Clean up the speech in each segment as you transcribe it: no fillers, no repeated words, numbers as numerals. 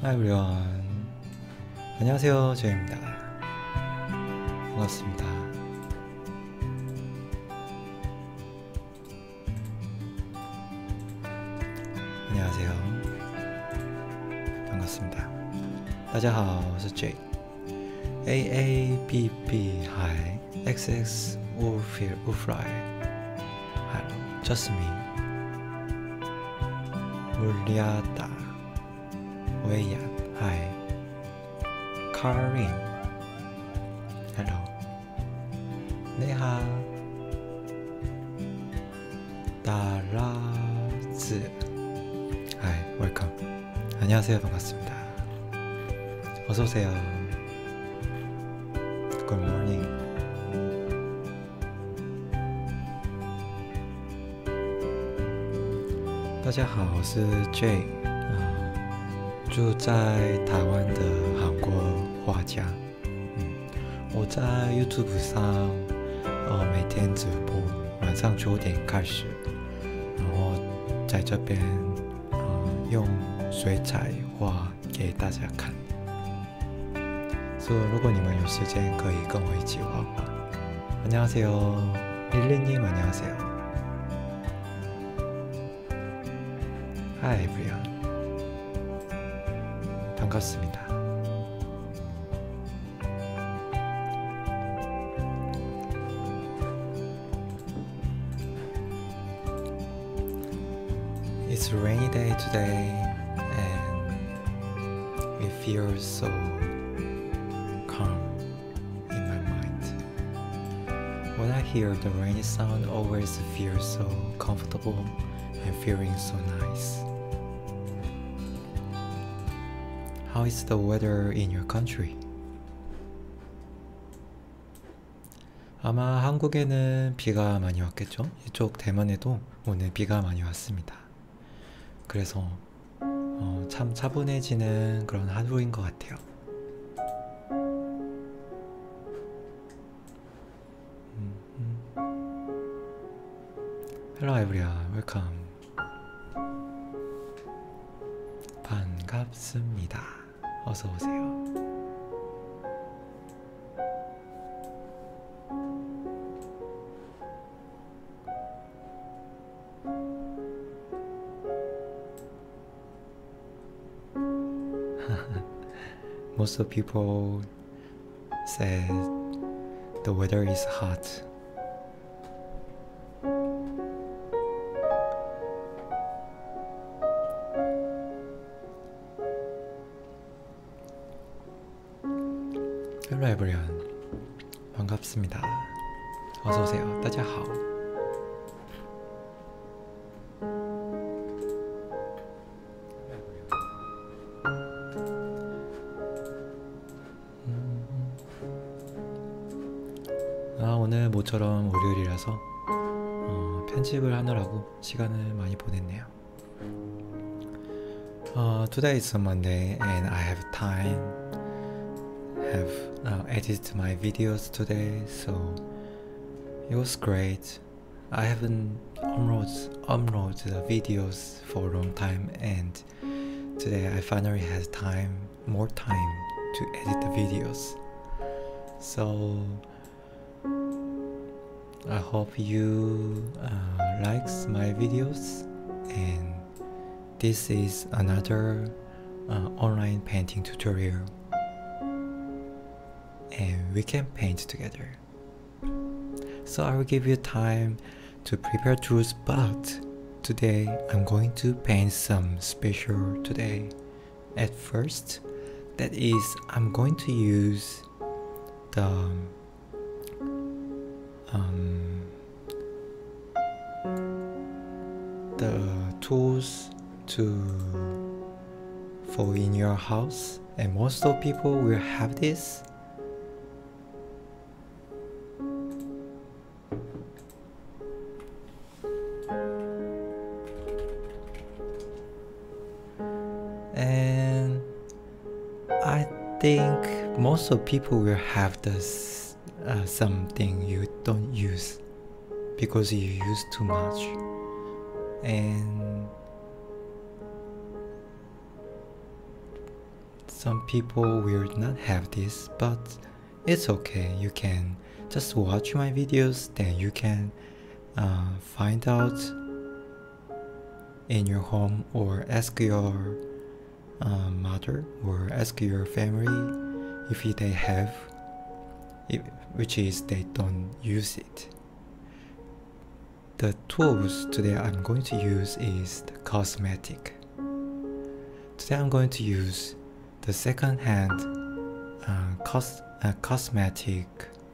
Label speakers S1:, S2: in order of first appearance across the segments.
S1: Hi everyone. 안녕하세요, 제이입니다. 반갑습니다. 안녕하세요. 반갑습니다. 大家好，我是 Jay. AABB Hi XX Ufly Hello Jasmine 물리하다 웨이야 Hi Karin Hello 네하 다라즈 Hi Welcome. 안녕하세요. 반갑습니다. 어서오세요. Good morning. 大家好，我是 Jay， 住在台湾的韩国画家。我在 YouTube 上每天直播，晚上9点开始，然后在这边用水彩画给大家看。所以如果你们有时间，可以跟我一起画画。안녕하세요， 릴리님 안녕하세요。 Hi everyone. 반갑습니다. It's a rainy day today and it feels so calm in my mind. When I hear the rainy sound, I always feel so comfortable and feeling so nice. How is the weather in your country? 아마 한국에는 비가 많이 왔겠죠? 이쪽 대만에도 오늘 비가 많이 왔습니다. 그래서 참 차분해지는 그런 하루인 것 같아요. Hello everyone, welcome. 반갑습니다. 어서 오세요. Most of people said the weather is hot. Hello everyone. 반갑습니다. 어서 오세요. 大家好. 오늘 모처럼 월요일이라서 편집을 하느라고 시간을 많이 보냈네요. Today is Monday and I have time. Have edited my videos today, so it was great. I haven't uploaded the videos for a long time, and today I finally had more time to edit the videos. So I hope you likes my videos, and this is another online painting tutorial. And we can paint together. So I will give you time to prepare tools, but today I'm going to paint some special today. At first, that is, I'm going to use the tools for in your house, and most of people will have this. And I think most of people will have this something you don't use because you use too much, and some people will not have this, but it's okay. You can just watch my videos, then you can find out in your home, or ask your mother or ask your family if they have, which is they don't use it. The tools today I'm going to use is the cosmetic. Today I'm going to use the second-hand cosmetic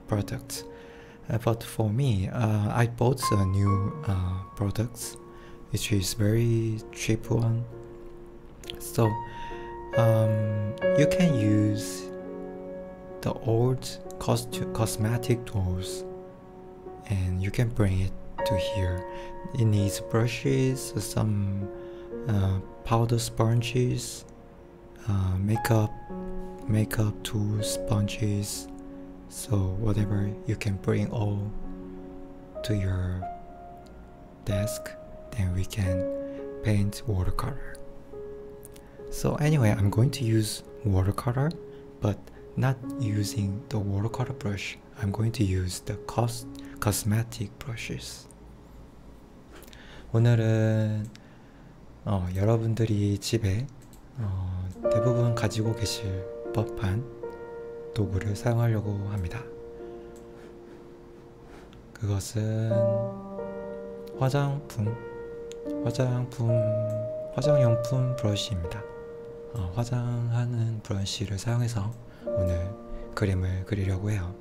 S1: products. But for me, I bought a new products, which is very cheap one. So you can use the old cosmetic tools and you can bring it to here. It needs brushes, some powder sponges, makeup tools, sponges, so whatever you can bring all to your desk, then we can paint watercolor. So anyway, I'm going to use watercolor, but not using the watercolor brush. I'm going to use the cosmetic brushes. 오늘은 여러분들이 집에 대부분 가지고 계실 법한 도구를 사용하려고 합니다. 그것은 화장용품 브러쉬입니다. 화장하는 브러쉬를 사용해서 오늘 그림을 그리려고 해요.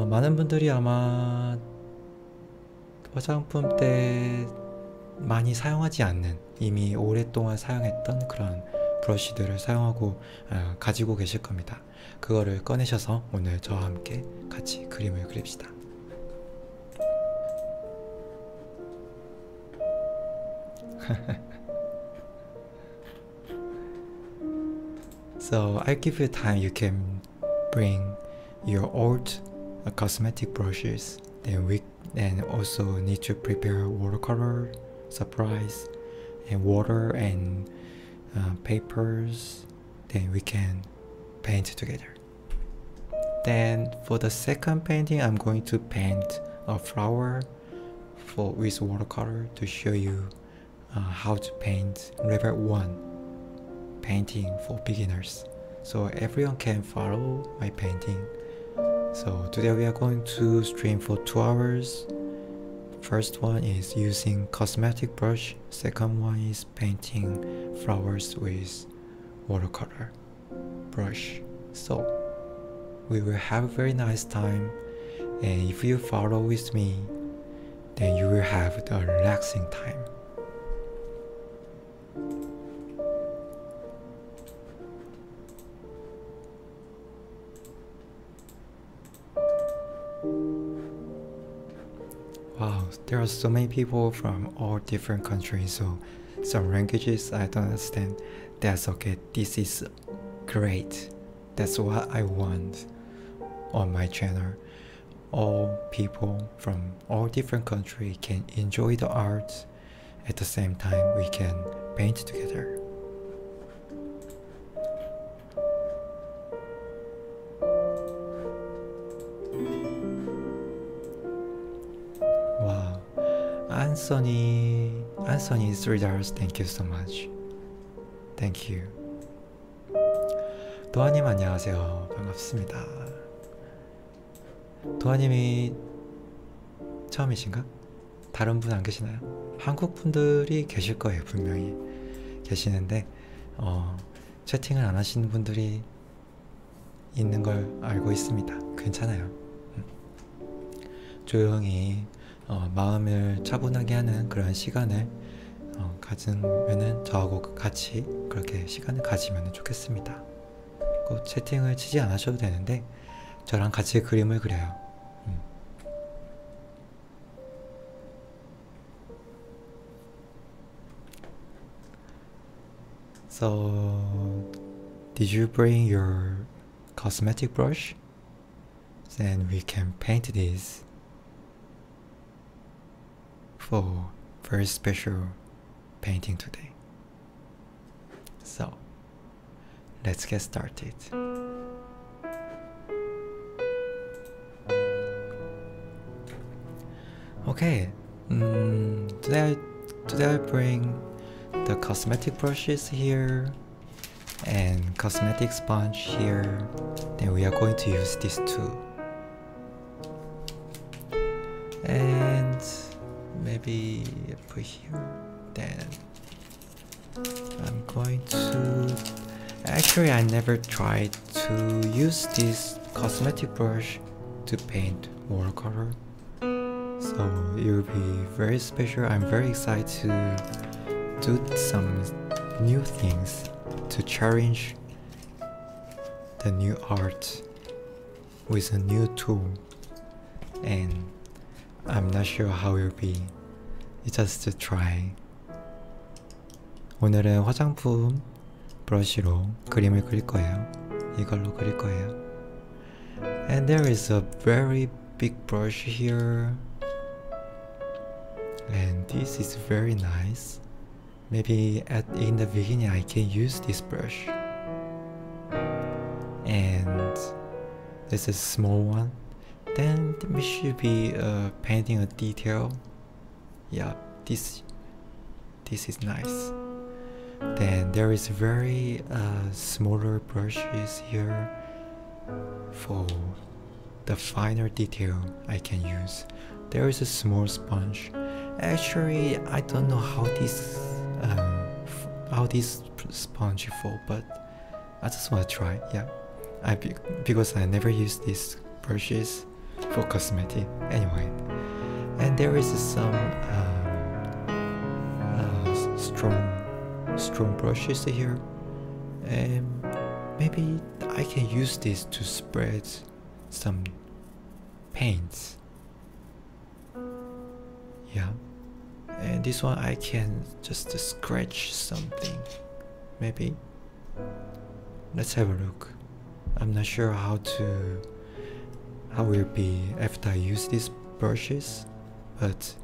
S1: 많은 분들이 아마 화장품 때 많이 사용하지 않는, 이미 오랫동안 사용했던 그런 브러쉬들을 사용하고 가지고 계실 겁니다. 그거를 꺼내셔서 오늘 저와 함께 같이 그림을 그립시다. So I'll give you time. You can bring your old cosmetic brushes. Then we also need to prepare watercolor supplies and water and papers. Then we can paint together. Then for the second painting, I'm going to paint a flower with watercolor to show you how to paint level 1 painting for beginners, so everyone can follow my painting. So today we are going to stream for 2 hours. First one is using cosmetic brush, second one is painting flowers with watercolor brush. So we will have a very nice time, and if you follow with me, then you will have the relaxing time. Wow, there are so many people from all different countries, so some languages I don't understand. That's okay, this is great. That's what I want on my channel. All people from all different countries can enjoy the art. At the same time, we can paint together. Wow, Anthony is $3. Thank you so much. Thank you. 도아님 안녕하세요. 반갑습니다. 도아님이 처음이신가? 다른 분 안 계시나요? 한국 분들이 계실 거예요. 분명히 계시는데 채팅을 안 하시는 분들이 있는 걸 알고 있습니다. 괜찮아요. 조용히 마음을 차분하게 하는 그런 시간을 가지면은 저하고 같이 그렇게 시간을 가지면 좋겠습니다. 꼭 채팅을 치지 않으셔도 되는데 저랑 같이 그림을 그려요. So, did you bring your cosmetic brush? Then we can paint this for very special painting today. So let's get started. Okay, today I bring the cosmetic brushes here and cosmetic sponge here. Then we are going to use these two. And maybe put here. Then I'm going to... Actually, I never tried to use this cosmetic brush to paint watercolor. So it will be very special. I'm very excited to do some new things to challenge the new art with a new tool. And I'm not sure how it will be. It's just to try. 오늘은 화장품 브러쉬로 그림을 그릴 거예요. 이걸로 그릴 거예요. And there is a very big brush here. And this is very nice. Maybe in the beginning I can use this brush. And this is a small one. Then we should be painting a detail. Yeah, this is nice. Then there is very smaller brushes here for the finer detail I can use. There is a small sponge. Actually, I don't know how this sponge fall, but I just want to try. Yeah, because I never use these brushes for cosmetic anyway. And there is some strong brushes here, and maybe I can use this to spread some paints. Yeah, and this one I can just scratch something. Maybe let's have a look. I'm not sure how it will be after I use these brushes, but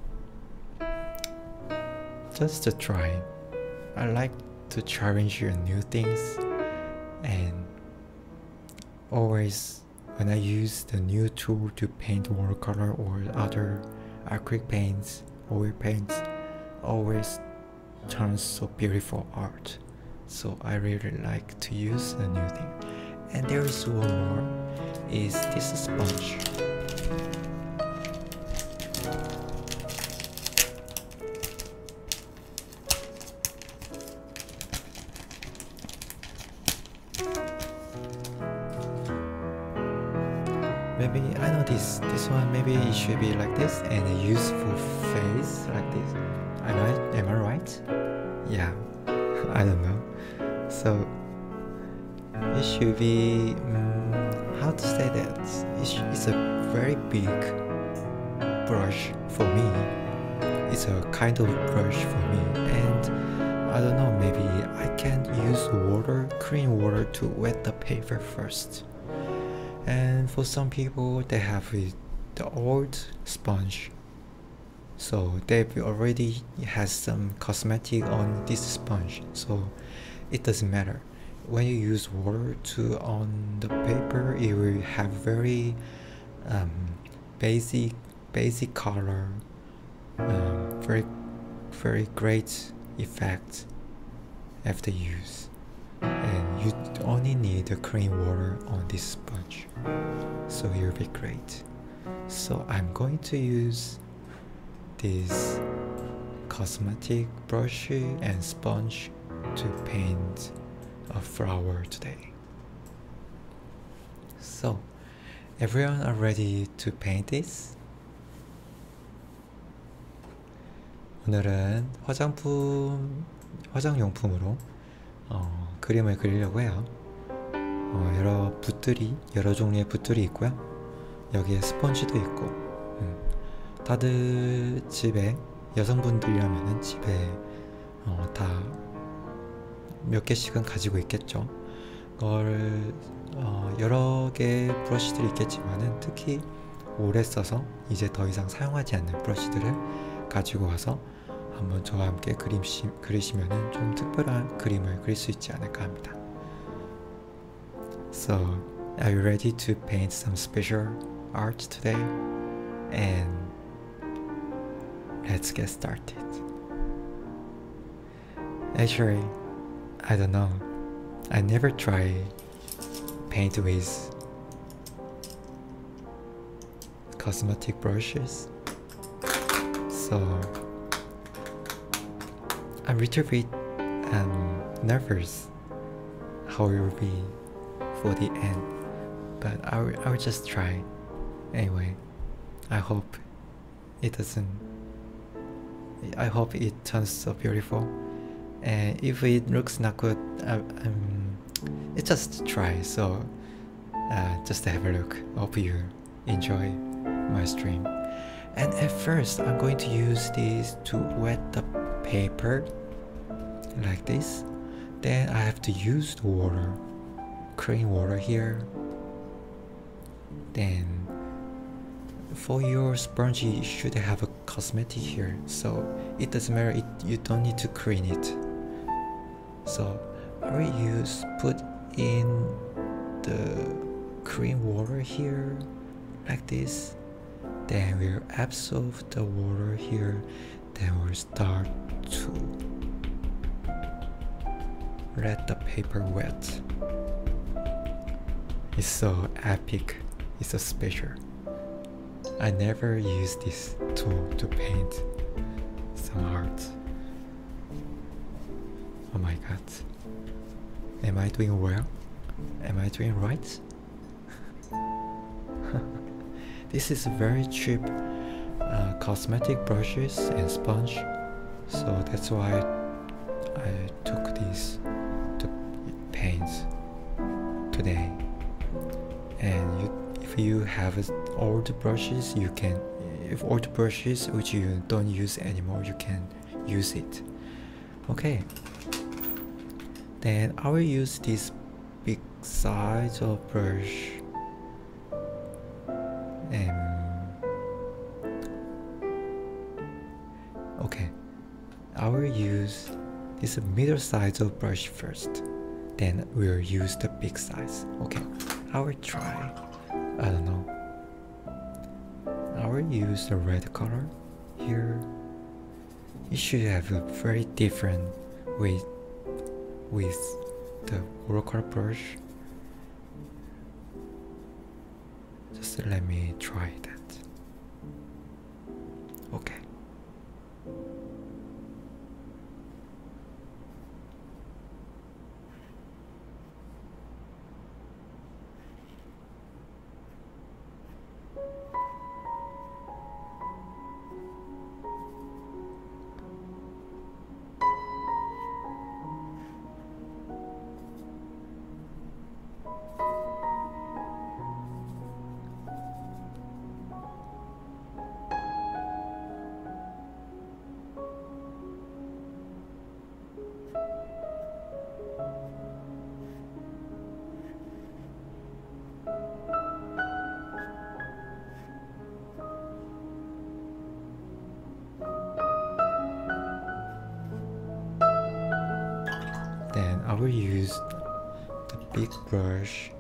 S1: just to try. I like to challenge new things, and always when I use the new tool to paint watercolor or other acrylic paints, oil paints, always turns so beautiful art. So I really like to use a new thing. And there is one more, is this sponge. Maybe I know this one, maybe it should be like this and a useful face like this. Am I right? Yeah, I don't know. So it should be how to say that? It's a very big brush for me. It's a kind of brush for me, and I don't know, maybe I can use water, clean water to wet the paper first. And for some people, they have the old sponge, so they already has some cosmetic on this sponge, so it doesn't matter. When you use water on the paper, it will have very basic color, very great effect after use. And you only need the clean water on this sponge, so it will be great. So I'm going to use this cosmetic brush and sponge to paint a flower today. So everyone are ready to paint this? 오늘은 화장용품으로 그림을 그리려고 해요. 여러 종류의 붓들이 있고요. 여기에 스펀지도 있고, 다들 집에, 여성분들이라면은 집에 다 몇 개씩은 가지고 있겠죠. 그걸 여러 개의 브러쉬들이 있겠지만은 특히 오래 써서 이제 더 이상 사용하지 않는 브러쉬들을 가지고 와서 한번 저와 함께 그리시면 좀 특별한 그림을 그릴 수 있지 않을까 합니다. So, are you ready to paint some special art today? And let's get started. Actually, I don't know. I never try paint with cosmetic brushes, so I'm a little bit nervous how it will be for the end, but I'll just try anyway. I hope it turns so beautiful, and if it looks not good, it's just try. So just have a look. Hope you enjoy my stream. And at first I'm going to use this to wet the paper like this. Then I have to use the water, clean water here. Then for your sponge you should have a cosmetic here, so it doesn't matter, you don't need to clean it. So I will put in the clean water here like this. Then we'll absorb the water here. Then we'll start to let the paper wet. It's so epic. It's so special. I never use this tool to paint some art. Oh my god. Am I doing well? Am I doing right? This is very cheap cosmetic brushes and sponge, so that's why I took these to paint today. And if you have old brushes, you can, if old brushes which you don't use anymore, you can use it. Okay. Then I will use this big size of brush. Okay, I will use this middle size of brush first, then we'll use the big size. Okay, I will try. I don't know. I will use the red color here. It should have a very different way with the watercolor brush. Just let me try that. Okay. Then I will use the big brush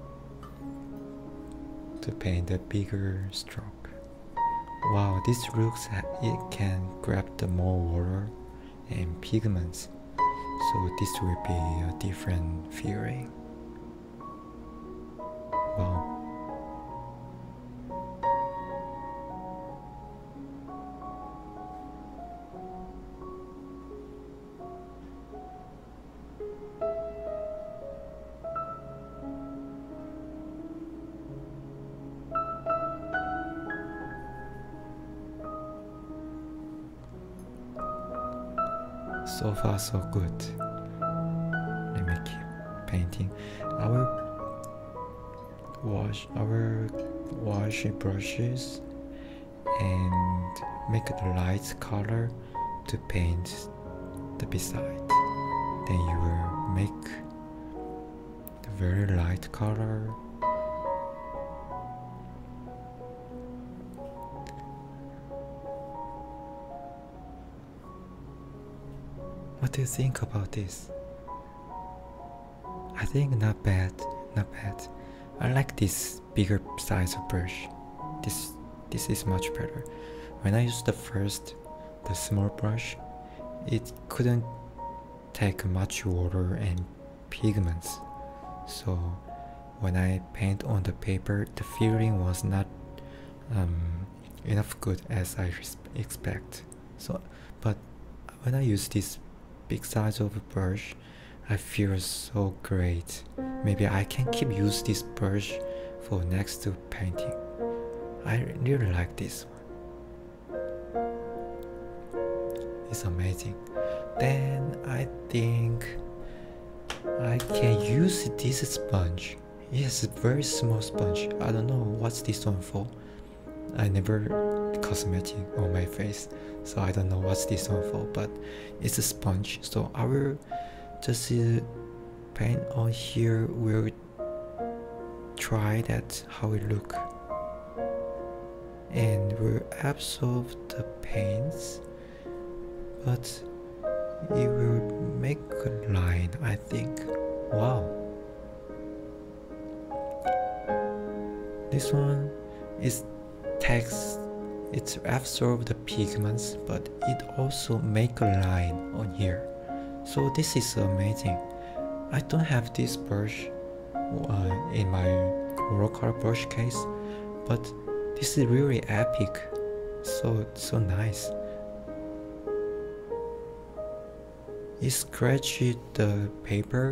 S1: to paint a bigger stroke. Wow, this looks it can grab the more water and pigments, so this will be a different feeling. Wow. So far so good. Let me keep painting. I will wash brushes and make the light color to paint the beside. Then you will make the very light color. What do you think about this? I think not bad, not bad. I like this bigger size of brush. This is much better. When I used the small brush, it couldn't take much water and pigments. So when I paint on the paper, the feeling was not enough good as I expect. So, but when I use this big size of a brush, I feel so great. Maybe I can keep use this brush for next to painting. I really like this one. It's amazing. Then I think I can use this sponge. Yes, very small sponge. I don't know what's this one for. I never cosmetic on my face, so I don't know what's this one for, but it's a sponge. So I will just paint on here. We'll try that how it look, and we'll absorb the paints, but it will make a line, I think. Wow, this one is text. It absorbs the pigments, but it also make a line on here. So this is amazing. I don't have this brush in my watercolor brush case, but this is really epic. So nice. It scratches the paper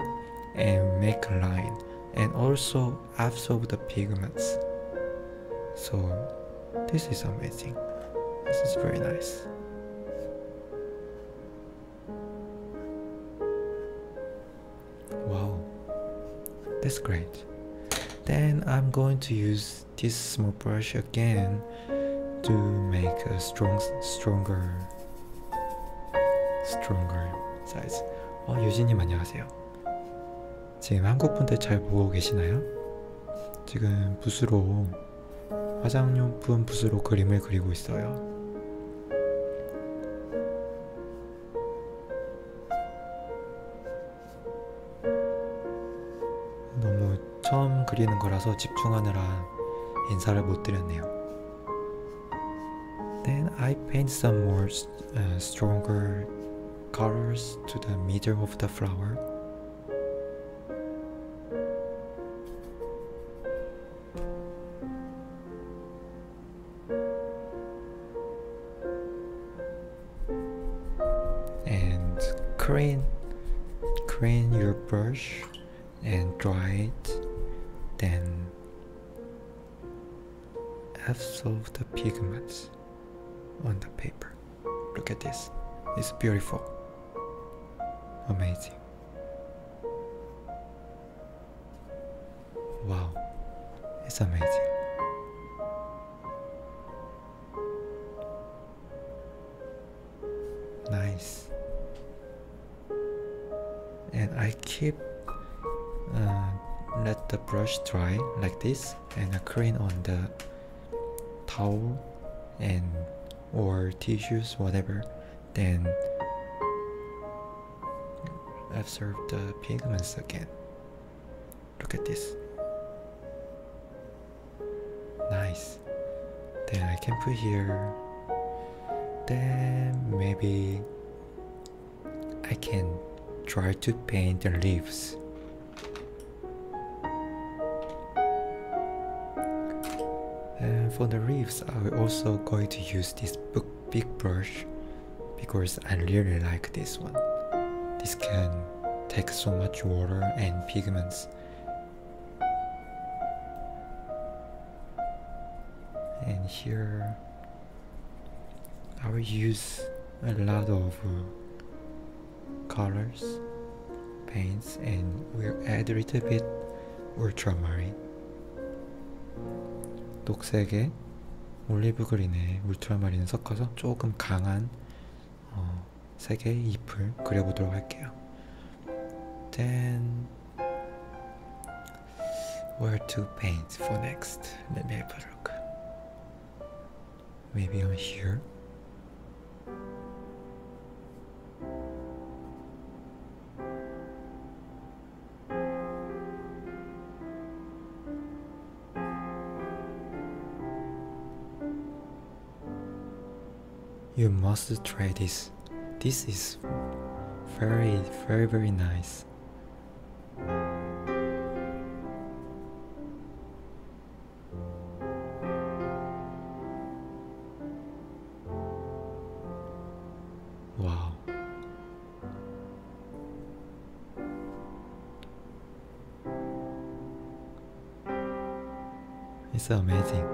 S1: and make a line, and also absorb the pigments. So this is amazing. This is very nice. Wow, that's great. Then I'm going to use this small brush again to make a stronger size. 유진님 안녕하세요. 지금 한국 분들 잘 보고 계시나요? 지금 붓으로 화장용품 붓으로 그림을 그리고 있어요. 너무 처음 그리는 거라서 집중하느라 인사를 못 드렸네요. Then I paint some more stronger colors to the middle of the flower. And clean your brush and dry it, then absorb the pigments on the paper. Look at this, it's beautiful, amazing. Wow, it's amazing. Nice. And I keep let the brush dry like this, and I clean on the towel and or tissues, whatever, then absorb the pigments again. Look at this. Nice. Then I can put here. Then maybe I can try to paint the leaves. And for the leaves, I will also going to use this big brush because I really like this one. This can take so much water and pigments. And here I will use a lot of colors, paints, and we'll add a little bit ultramarine. 녹색에 올리브 그린에 울트라마린을 섞어서 조금 강한 색의 잎을 그려보도록 할게요. Then where to paint for next? Let me have a look. Maybe on here. You must try this. This is very, very, very nice. Wow. It's amazing.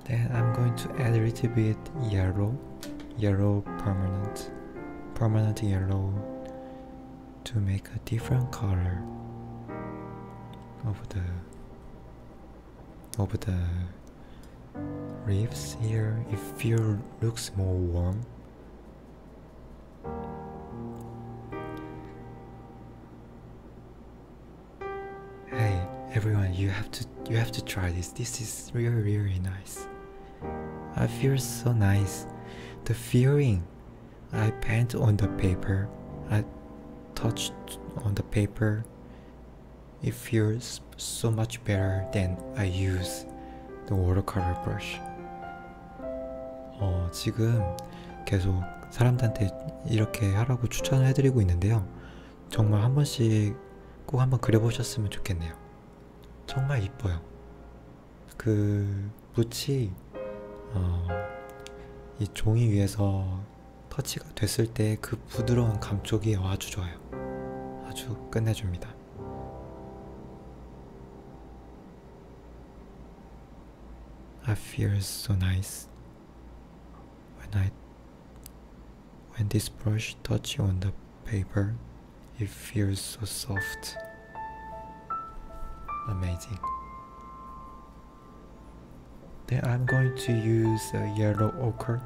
S1: Then I'm going to add a little bit yellow permanent yellow to make a different color of the leaves here. It looks more warm. Hey everyone, you have to try this. This is really nice. I feel so nice. The feeling I paint on the paper, I touched on the paper, it feels so much better than I use the watercolor brush. 지금 계속 사람들한테 이렇게 하라고 추천을 해드리고 있는데요. 정말 한 번씩 꼭 한번 그려보셨으면 좋겠네요. 정말 이뻐요. 그 붓이 이 종이 위에서 터치가 됐을 때 그 부드러운 감촉이 아주 좋아요. 아주 끝내줍니다. I feel so nice when this brush touches on the paper. It feels so soft. Amazing. Then I'm going to use a yellow ochre.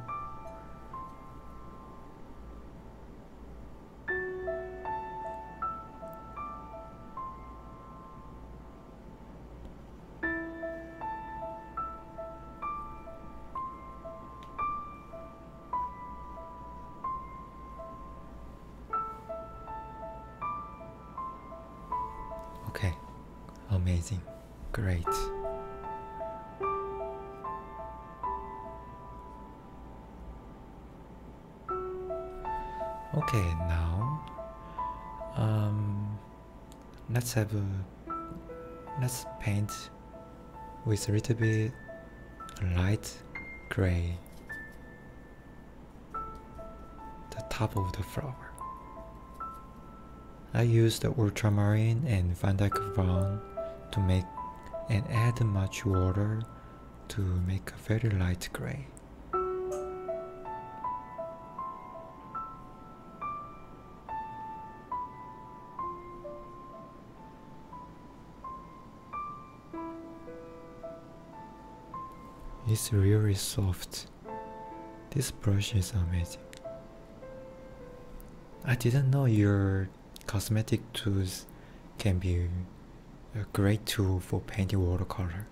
S1: Okay, amazing, great. Okay, now let's paint with a little bit light gray the top of the flower. I used the ultramarine and Van Dyke brown to make and add much water to make a very light gray. It's really soft. This brush is amazing. I didn't know your cosmetic tools can be a great tool for painting watercolor.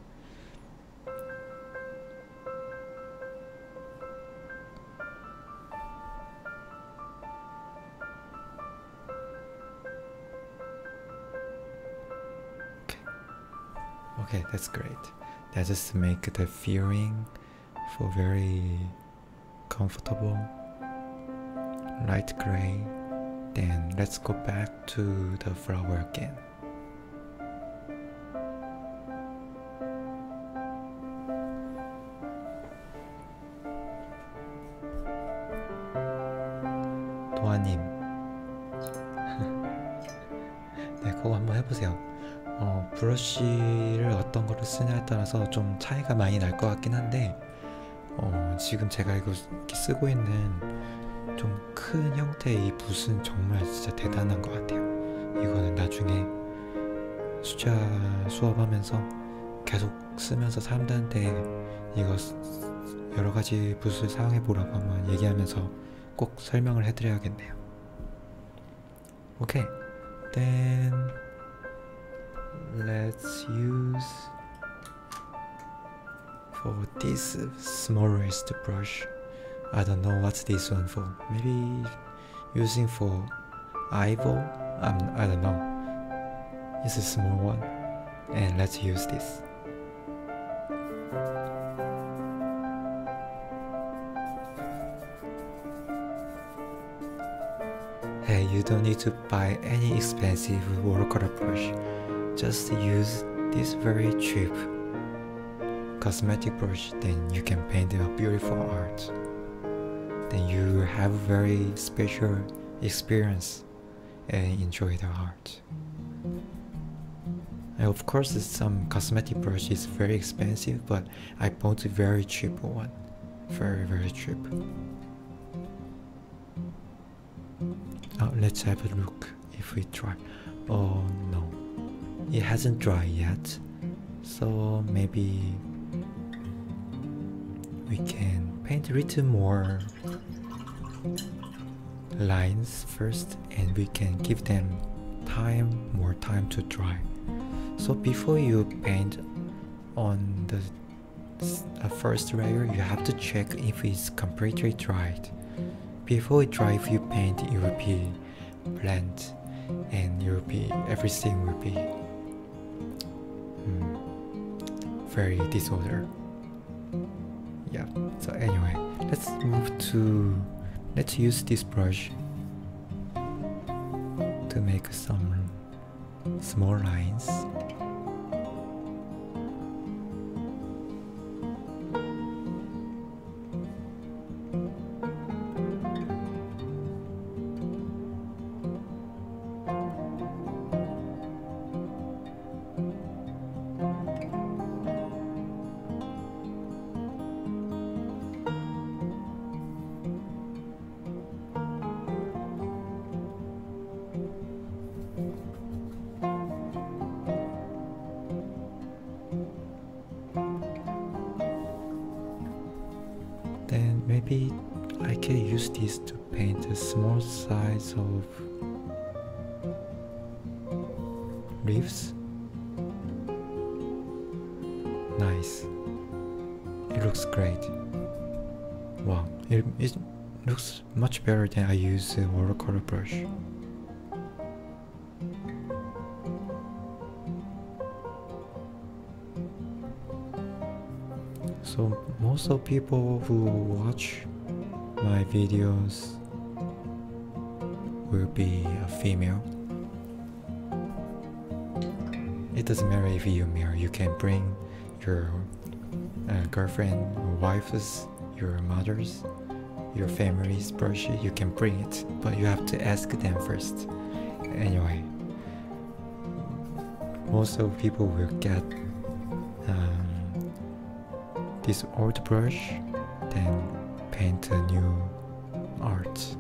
S1: Okay, that's great. That just make the feeling for very comfortable light gray. Then let's go back to the flower again. 도아님 네, 그거 한번 해보세요. 브러쉬를 어떤 거를 쓰냐에 따라서 좀 차이가 많이 날 것 같긴 한데 지금 제가 이거 이렇게 쓰고 있는 좀 큰 형태의 이 붓은 정말 진짜 대단한 것 같아요. 이거는 나중에 수자 수업하면서 계속 쓰면서 사람들한테 이거 여러 가지 붓을 사용해 보라고 한번 얘기하면서 꼭 설명을 해드려야겠네요. Okay, then let's use for this small raised brush, I don't know what's this one for. Maybe using for eyeball? I don't know. It's a small one. And let's use this. Hey, you don't need to buy any expensive watercolor brush. Just use this very cheap cosmetic brush, then you can paint a beautiful art. Then you have a very special experience and enjoy the art. And of course some cosmetic brush is very expensive, but I bought a very cheap one. Very cheap. Let's have a look if we try. Oh no, it hasn't dried yet, so maybe we can paint a little more lines first, and we can give them more time to dry. So before you paint on the first layer, you have to check if it's completely dried. Before it dries, if you paint, it will be blend, and everything will be very disordered. Yeah, so anyway, let's use this brush to make some small lines. Then maybe I can use this to paint a small size of leaves. Nice. It looks great. Wow, it looks much better than I use a watercolor brush. So most of people who watch my videos will be a female. It doesn't matter if you're male, you can bring your girlfriend, wives, your mothers, your family's brush, you can bring it, but you have to ask them first. Anyway, most of people will get this old brush, then paint a new art.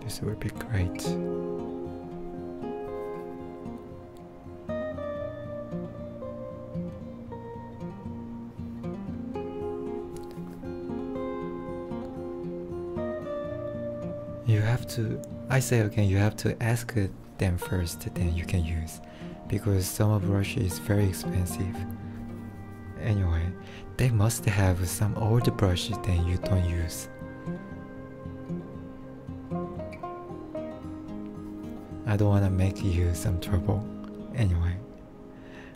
S1: This will be great. You have to, I say again, you have to ask them first, then you can use. Because some brush is very expensive. Anyway, they must have some old brush that you don't use. I don't want to make you some trouble. Anyway,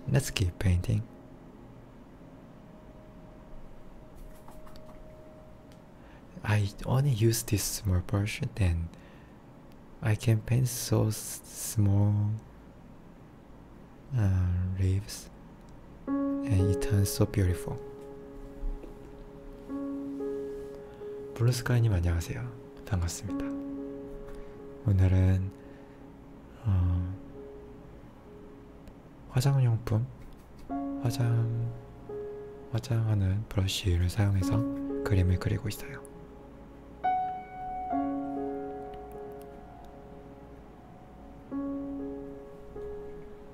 S1: let's keep painting. I only use this small brush, then I can paint so small leaves, and it turns so beautiful. 블루스카이님 안녕하세요. 반갑습니다. 오늘은 화장용품, 화장하는 브러쉬를 사용해서 그림을 그리고 있어요.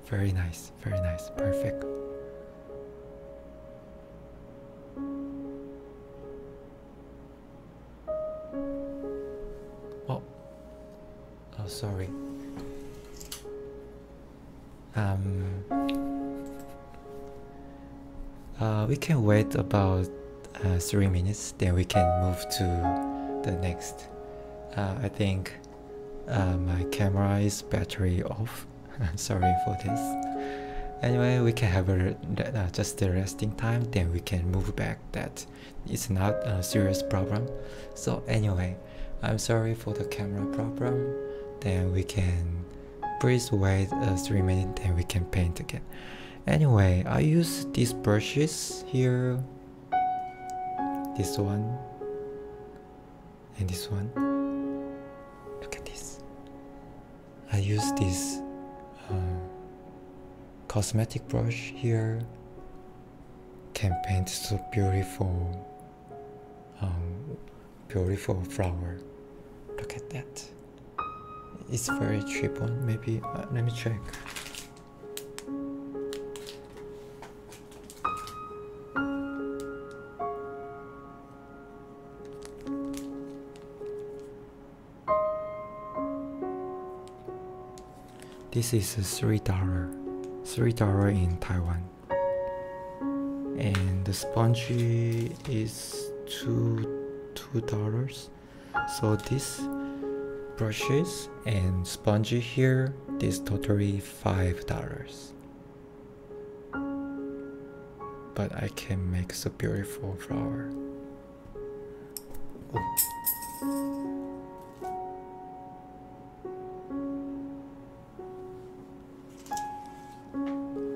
S1: Very nice, perfect. Oh, sorry. We can wait about 3 minutes, then we can move to the next. I think my camera is battery off. Sorry for this. Anyway, we can have just a resting time, then we can move back. That it's not a serious problem. So anyway, I'm sorry for the camera problem. Then we can please wait 3 minutes, then we can paint again. Anyway, I use these brushes here, this one and this one. Look at this. I use this cosmetic brush here. Can paint so beautiful beautiful flower. Look at that. It's very cheap one. Maybe let me check. This is $3 in Taiwan, and the sponge is $2. So this brushes and sponge here, this totally $5. But I can make so beautiful flower. Oh.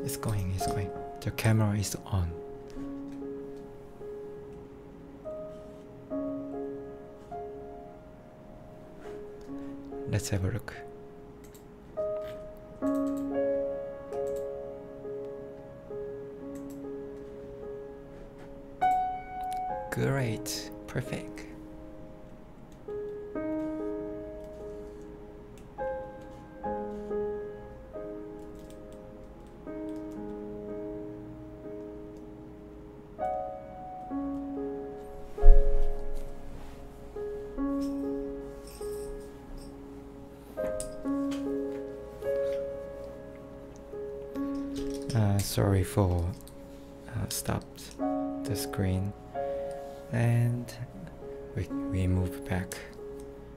S1: It's going. The camera is on. Let's have a look. Great, perfect. Sorry for stopped the screen, and we move back.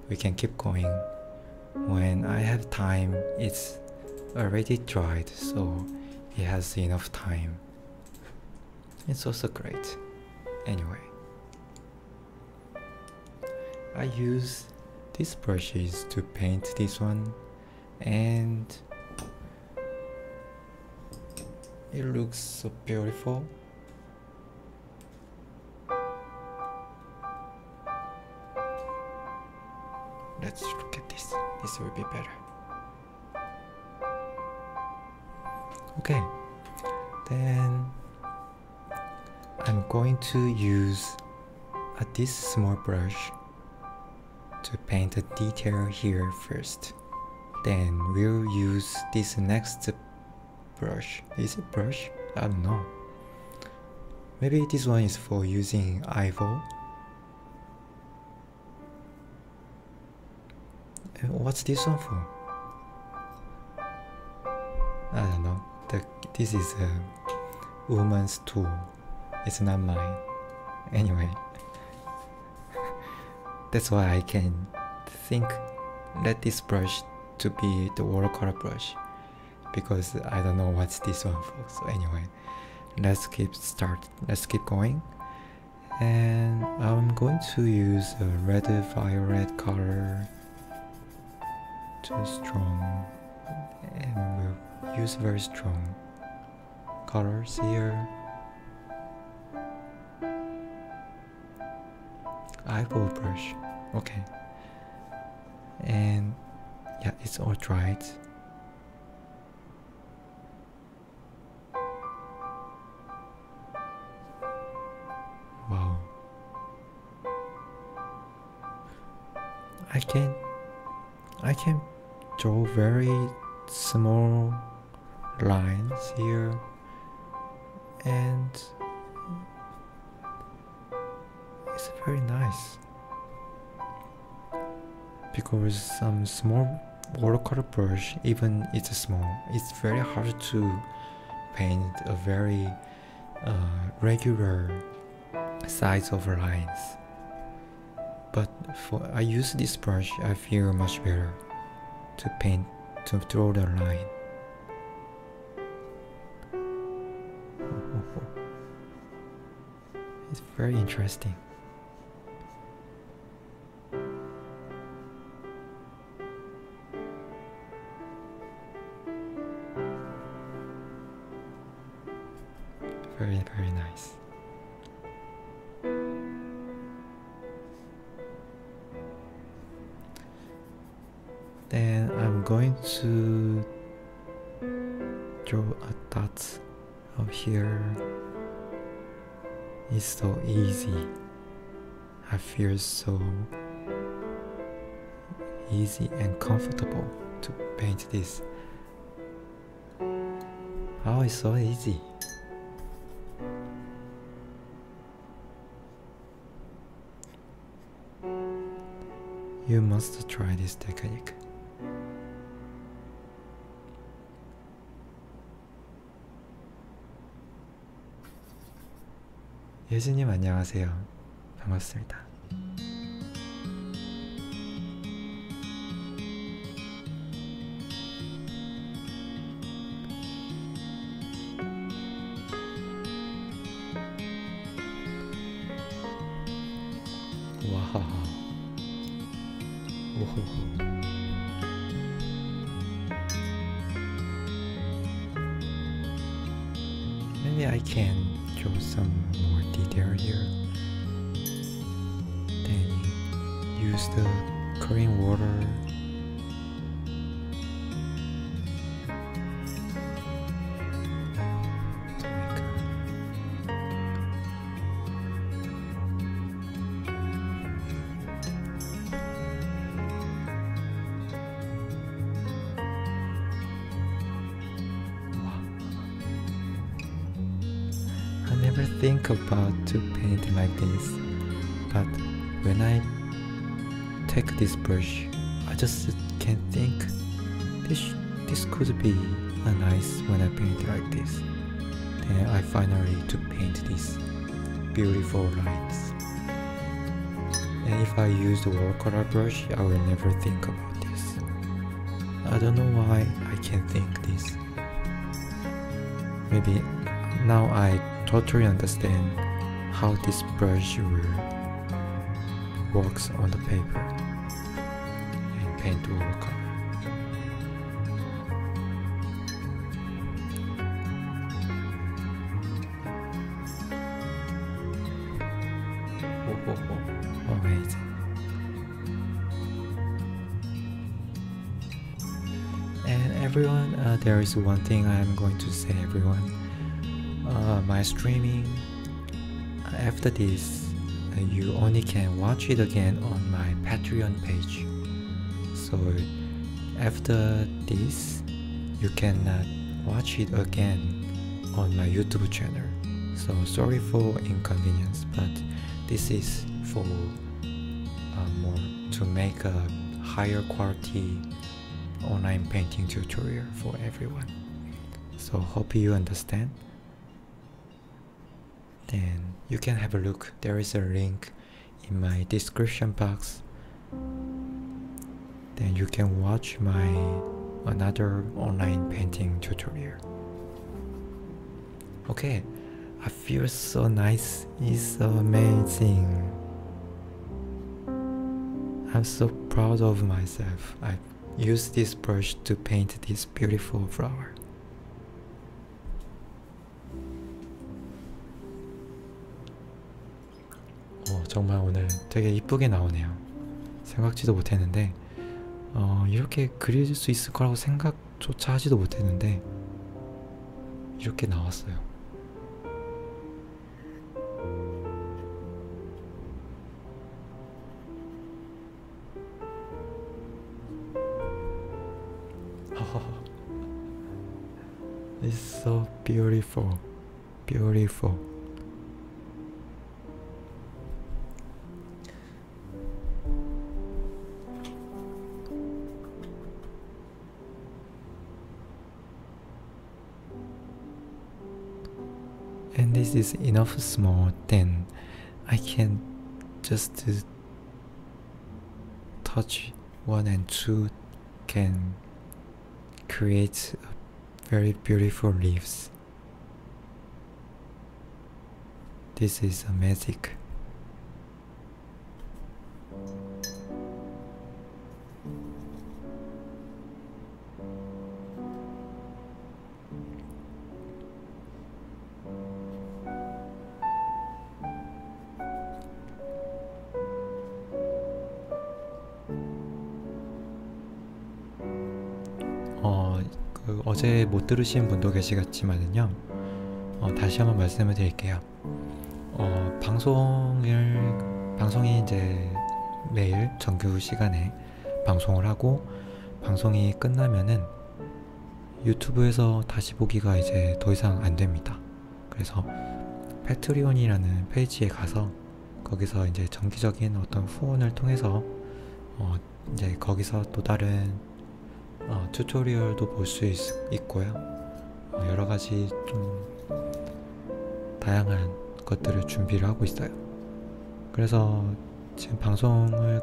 S1: We can keep going. When I have time, it's already dried, so it has enough time. It's also great. Anyway, I use these brushes to paint this one, and it looks so beautiful. Let's look at this. This will be better. Okay, then I'm going to use this small brush to paint a detail here first. Then we'll use this next brush. Is it brush? I don't know. Maybe this one is for using eyeball. What's this one for? I don't know. This is a woman's tool. It's not mine. Anyway, that's why I can think let this brush to be the watercolor brush, because I don't know what's this one for. So anyway, let's keep going. And I'm going to use a red violet color, too strong, and we'll use very strong colors here. Eyeball brush, okay. And yeah, it's all dried. Wow. I can draw very small lines here, and it's very nice because some small watercolor brush, even it's small, it's very hard to paint a very regular size of lines. But I use this brush, I feel much better to paint, to draw the line. It's very interesting. Very, very nice. Then I'm going to draw a dot up here. It's so easy. I feel so easy and comfortable to paint this. Oh, it's so easy. You must try this technique. 예진님 안녕하세요. 반갑습니다. 와우. 오호호. Maybe I can draw some more detail here. Then use the Korean water. Think about to paint like this, but when I take this brush, I just can't think this could be a nice when I paint like this. Then I finally to paint these beautiful lines. And if I use the watercolor brush, I will never think about this. I don't know why I can't think this. Maybe now I totally understand how this brush works on the paper and paint watercolor. Amazing. And everyone, there is one thing I am going to say, everyone. My streaming, after this, you only can watch it again on my Patreon page. So after this, you cannot watch it again on my YouTube channel. So sorry for inconvenience, but this is for more to make a higher quality online painting tutorial for everyone. So hope you understand. Then you can have a look. There is a link in my description box. Then you can watch my another online painting tutorial. Okay, I feel so nice. It's so amazing. I'm so proud of myself. I used this brush to paint this beautiful flower. 정말 오늘 되게 이쁘게 나오네요. 생각지도 못했는데 이렇게 그릴 수 있을 거라고 생각조차 하지도 못했는데 이렇게 나왔어요. It's so beautiful, beautiful. and this is enough small, then I can just touch 1 and 2 can create very beautiful leaves. This is a magic. 어제 못 들으신 분도 계시겠지만은요, 다시 한번 말씀을 드릴게요. 방송이 이제 매일 정규 시간에 방송을 하고, 방송이 끝나면은 유튜브에서 다시 보기가 이제 더 이상 안 됩니다. 그래서 패트리온이라는 페이지에 가서 거기서 이제 정기적인 어떤 후원을 통해서 이제 거기서 또 다른 튜토리얼도 볼 수 있고요. 여러가지 좀 다양한 것들을 준비를 하고 있어요. 그래서 지금 방송이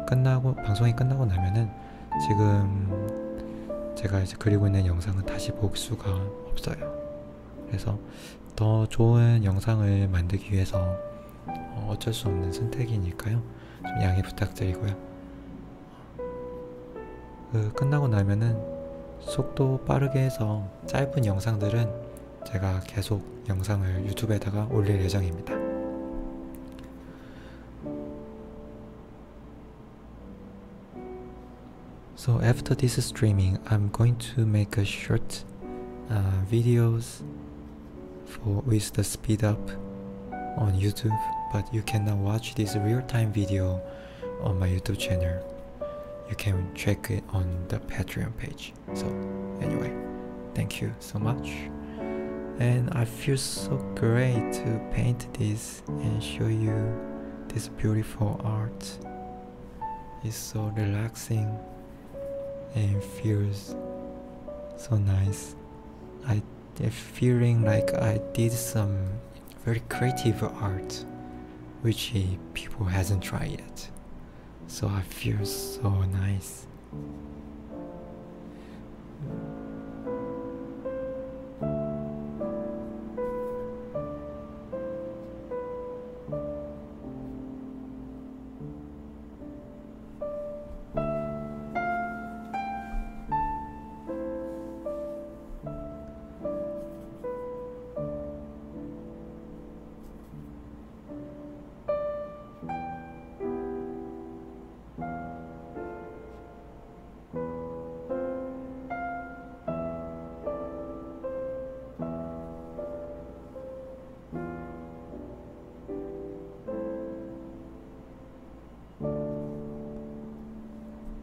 S1: 끝나고 나면은 지금 제가 이제 그리고 있는 영상은 다시 볼 수가 없어요. 그래서 더 좋은 영상을 만들기 위해서 어쩔 수 없는 선택이니까요. 좀 양해 부탁드리고요. 끝나고 나면은 속도 빠르게 해서 짧은 영상들은 제가 계속 영상을 유튜브에다가 올릴 예정입니다. So after this streaming, I'm going to make a short videos with the speed up on YouTube, but you cannot watch this real-time video on my YouTube channel. You can check it on the Patreon page. So anyway, thank you so much. And I feel so great to paint this and show you this beautiful art. It's so relaxing and feels so nice. I'm feeling like I did some very creative art which people hasn't tried yet. So I feel so nice.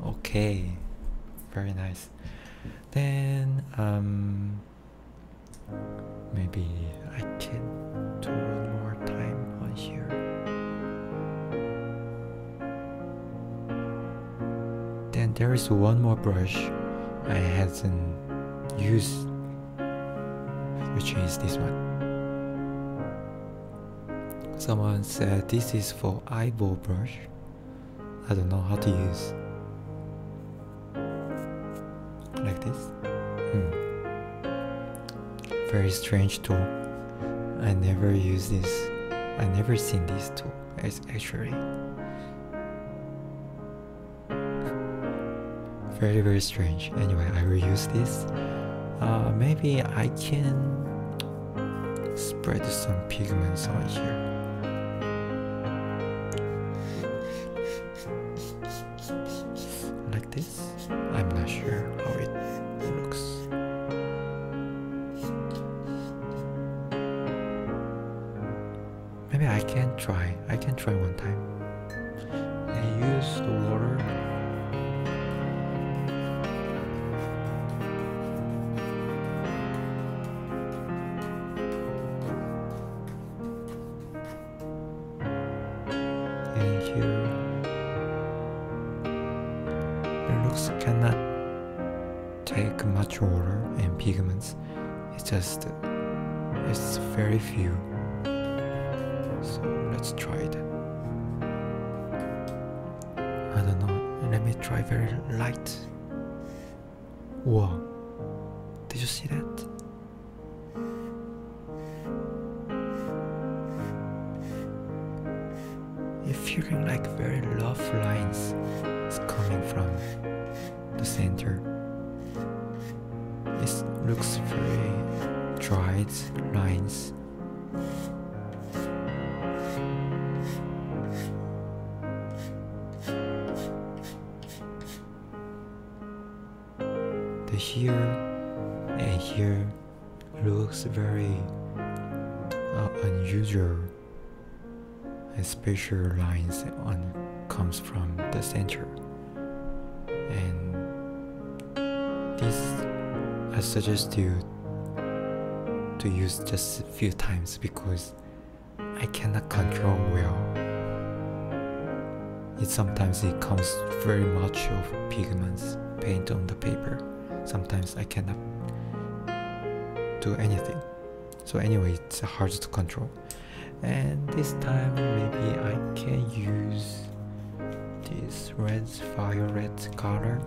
S1: Okay, very nice. Then maybe I can do one more time on here. Then there is one more brush I hasn't used, which is this one. Someone said this is for eyeball brush. I don't know how to use. Like this. Very strange tool. I never use this. I never seen this tool. It's actually very, very strange. Anyway, I will use this. Maybe I can spread some pigments on here. Like this. I'm not sure how it looks. Maybe I can try. I can try one time. I use the water. And here it looks cannot take much water and pigments. It's just it's very few. So let's try it. I don't know. Let me try very light. Whoa! Did you see that? You're feeling like very rough lines is coming from the center. It looks very dried lines. The here and here looks very unusual, and special lines comes from the center. And this I suggest you to use just a few times because I cannot control well. Sometimes it comes very much of pigments paint on the paper. Sometimes I cannot do anything. So anyway, it's hard to control. And this time maybe I can use this red violet color.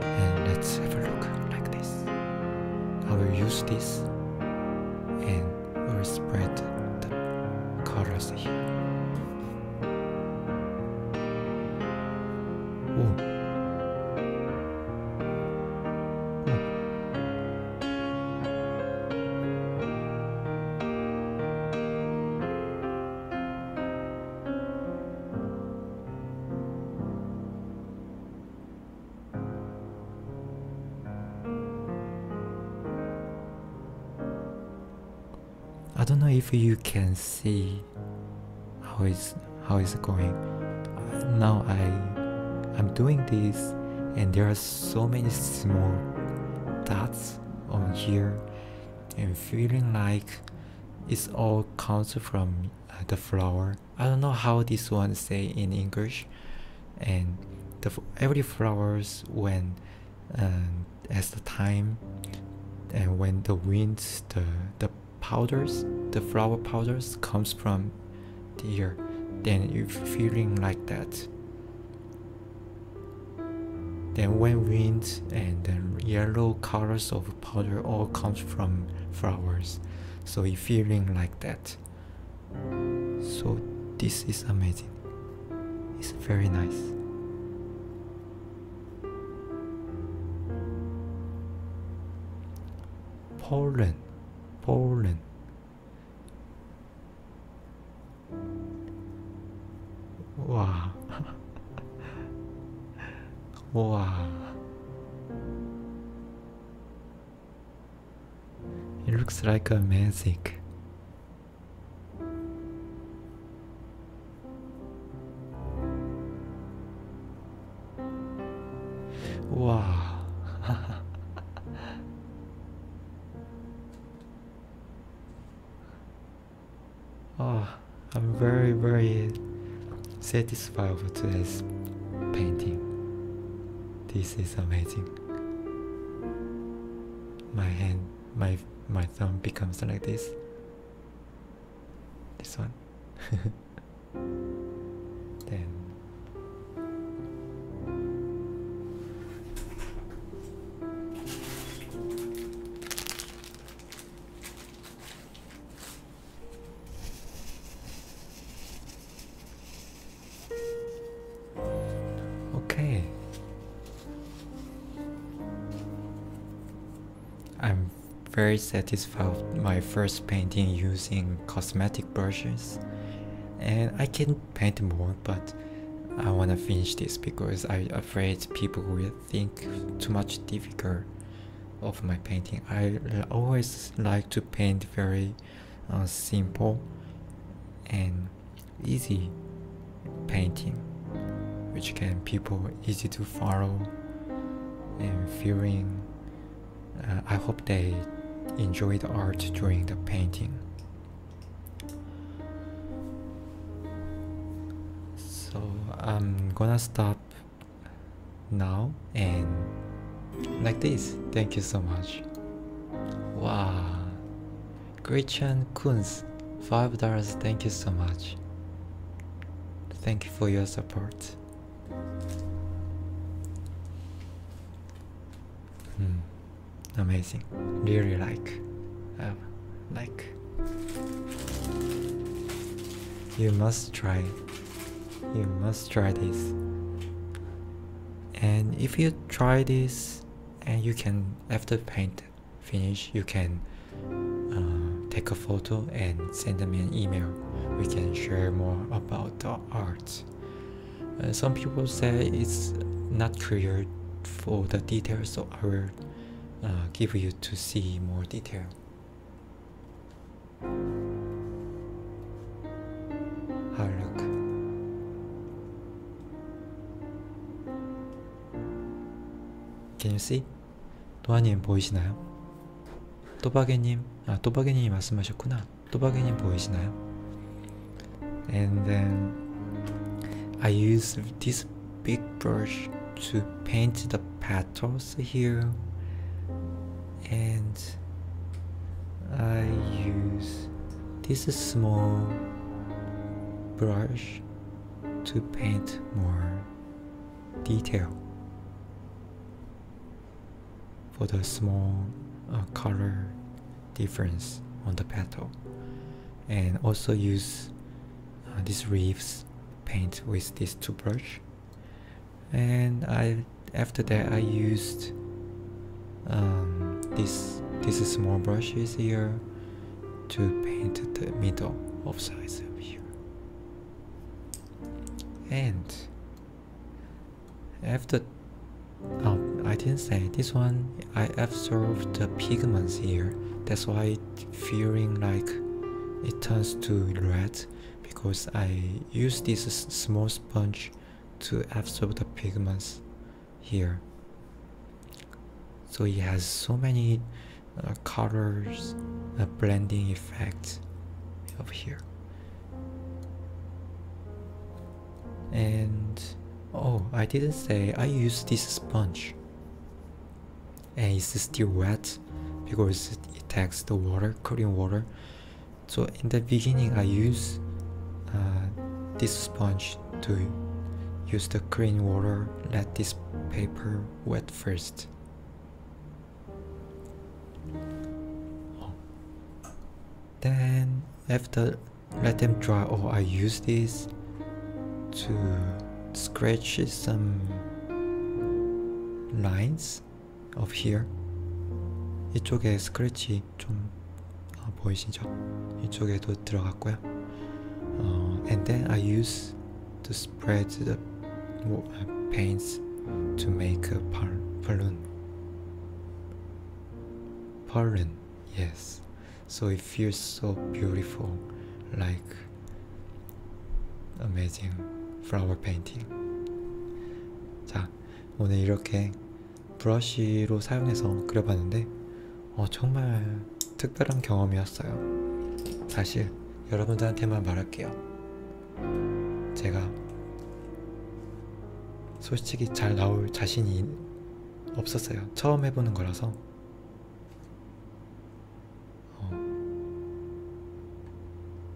S1: And let's have a look like this. I will use this and will spread the colors here. Whoa. I don't know if you can see how it's going. Now I'm doing this, and there are so many small dots on here, and feeling like it's all comes from the flower. I don't know how this one say in English, and every flowers when as the time and when the wind the powders, the flower powders comes from the ear, then you're feeling like that. Then when wind and then yellow colors of powder all comes from flowers, so you're feeling like that. So this is amazing. It's very nice. Poland. Wow. Wow. It looks like a magic. Wow. Oh, I'm very satisfied with today's painting. This is amazing. My hand, my thumb becomes like this. This one. Then okay. I'm very satisfied with my first painting using cosmetic brushes, and I can paint more, but I want to finish this because I'm afraid people will think too much difficult of my painting. I always like to paint very simple and easy painting, which can people easy to follow and feeling. I hope they enjoy the art during the painting. So I'm gonna stop now and Like this. Thank you so much. Wow. Gretchen Kunz, $5. Thank you so much. Thank you for your support. Amazing. Really like. You must try. You must try this. And if you try this, and you can, after paint finish, you can take a photo and send me an email. We can share more about the art. Some people say it's not clear for the details, so I will give you to see more detail. How look? Can you see? 도아님 보이시나요? 또바게님, 또바게님이 말씀하셨구나. 또바게님 보이시나요? And then I use this big brush to paint the petals here, and I use this small brush to paint more detail for the small color difference on the petal, and also use these leaves paint with this two brush. And after that I used these small brushes here to paint the middle of size of here. And after I didn't say this one, I absorbed the pigments here. That's why feeling like it turns to red, because I use this small sponge to absorb the pigments here. So it has so many colors, blending effects over here. And oh, I didn't say I use this sponge, and it's still wet because it takes the water, clean water. So in the beginning I use this sponge to use the clean water, let this paper wet first. Then after let them dry, I use this to scratch some lines of here. 이쪽에 스크래치 좀 보이시죠? 이쪽에도 들어갔고요. And then I use to spread the paints to make a balloon. Yes. So it feels so beautiful, like amazing flower painting. 자, 오늘 이렇게 브러쉬로 사용해서 그려봤는데 정말 특별한 경험이었어요. 사실 여러분들한테만 말할게요. 제가 솔직히 잘 나올 자신이 없었어요. 처음 해보는 거라서.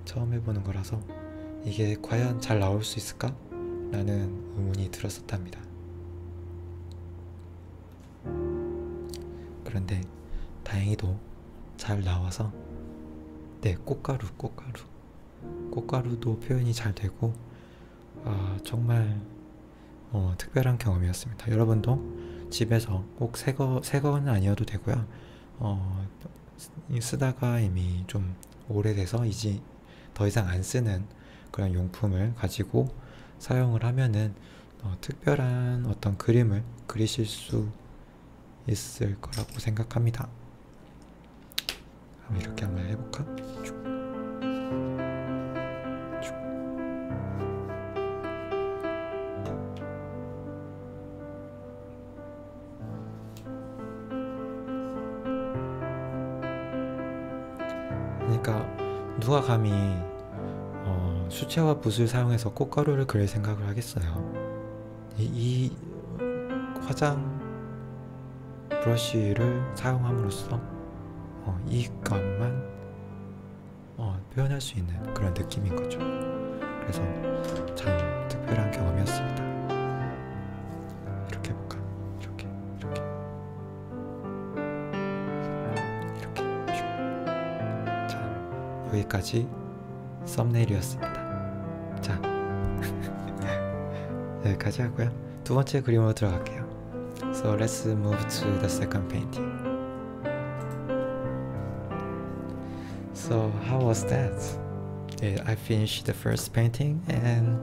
S1: 처음 해보는 거라서 이게 과연 잘 나올 수 있을까? 라는 의문이 들었었답니다. 그런데 다행히도 잘 나와서, 네, 꽃가루도 표현이 잘 되고 정말 특별한 경험이었습니다. 여러분도 집에서 꼭 새거는 아니어도 되고요. 쓰다가 이미 좀 오래돼서 이제 더 이상 안 쓰는 그런 용품을 가지고 사용을 하면은 특별한 어떤 그림을 그리실 수 있을 거라고 생각합니다. 그럼 이렇게 한번 해볼까? 그러니까 누가 감히 수채화 붓을 사용해서 꽃가루를 그릴 생각을 하겠어요. 이 화장 브러쉬를 사용함으로써 이감만 표현할 수 있는 그런 느낌인 거죠. 그래서 참 특별한 경험이었습니다. 이렇게 해볼까? 이렇게 자, 여기까지 썸네일이었습니다. 자, 여기까지 하고요. 두 번째 그림으로 들어갈게요. So let's move to the second painting. So how was that? I finished the first painting, and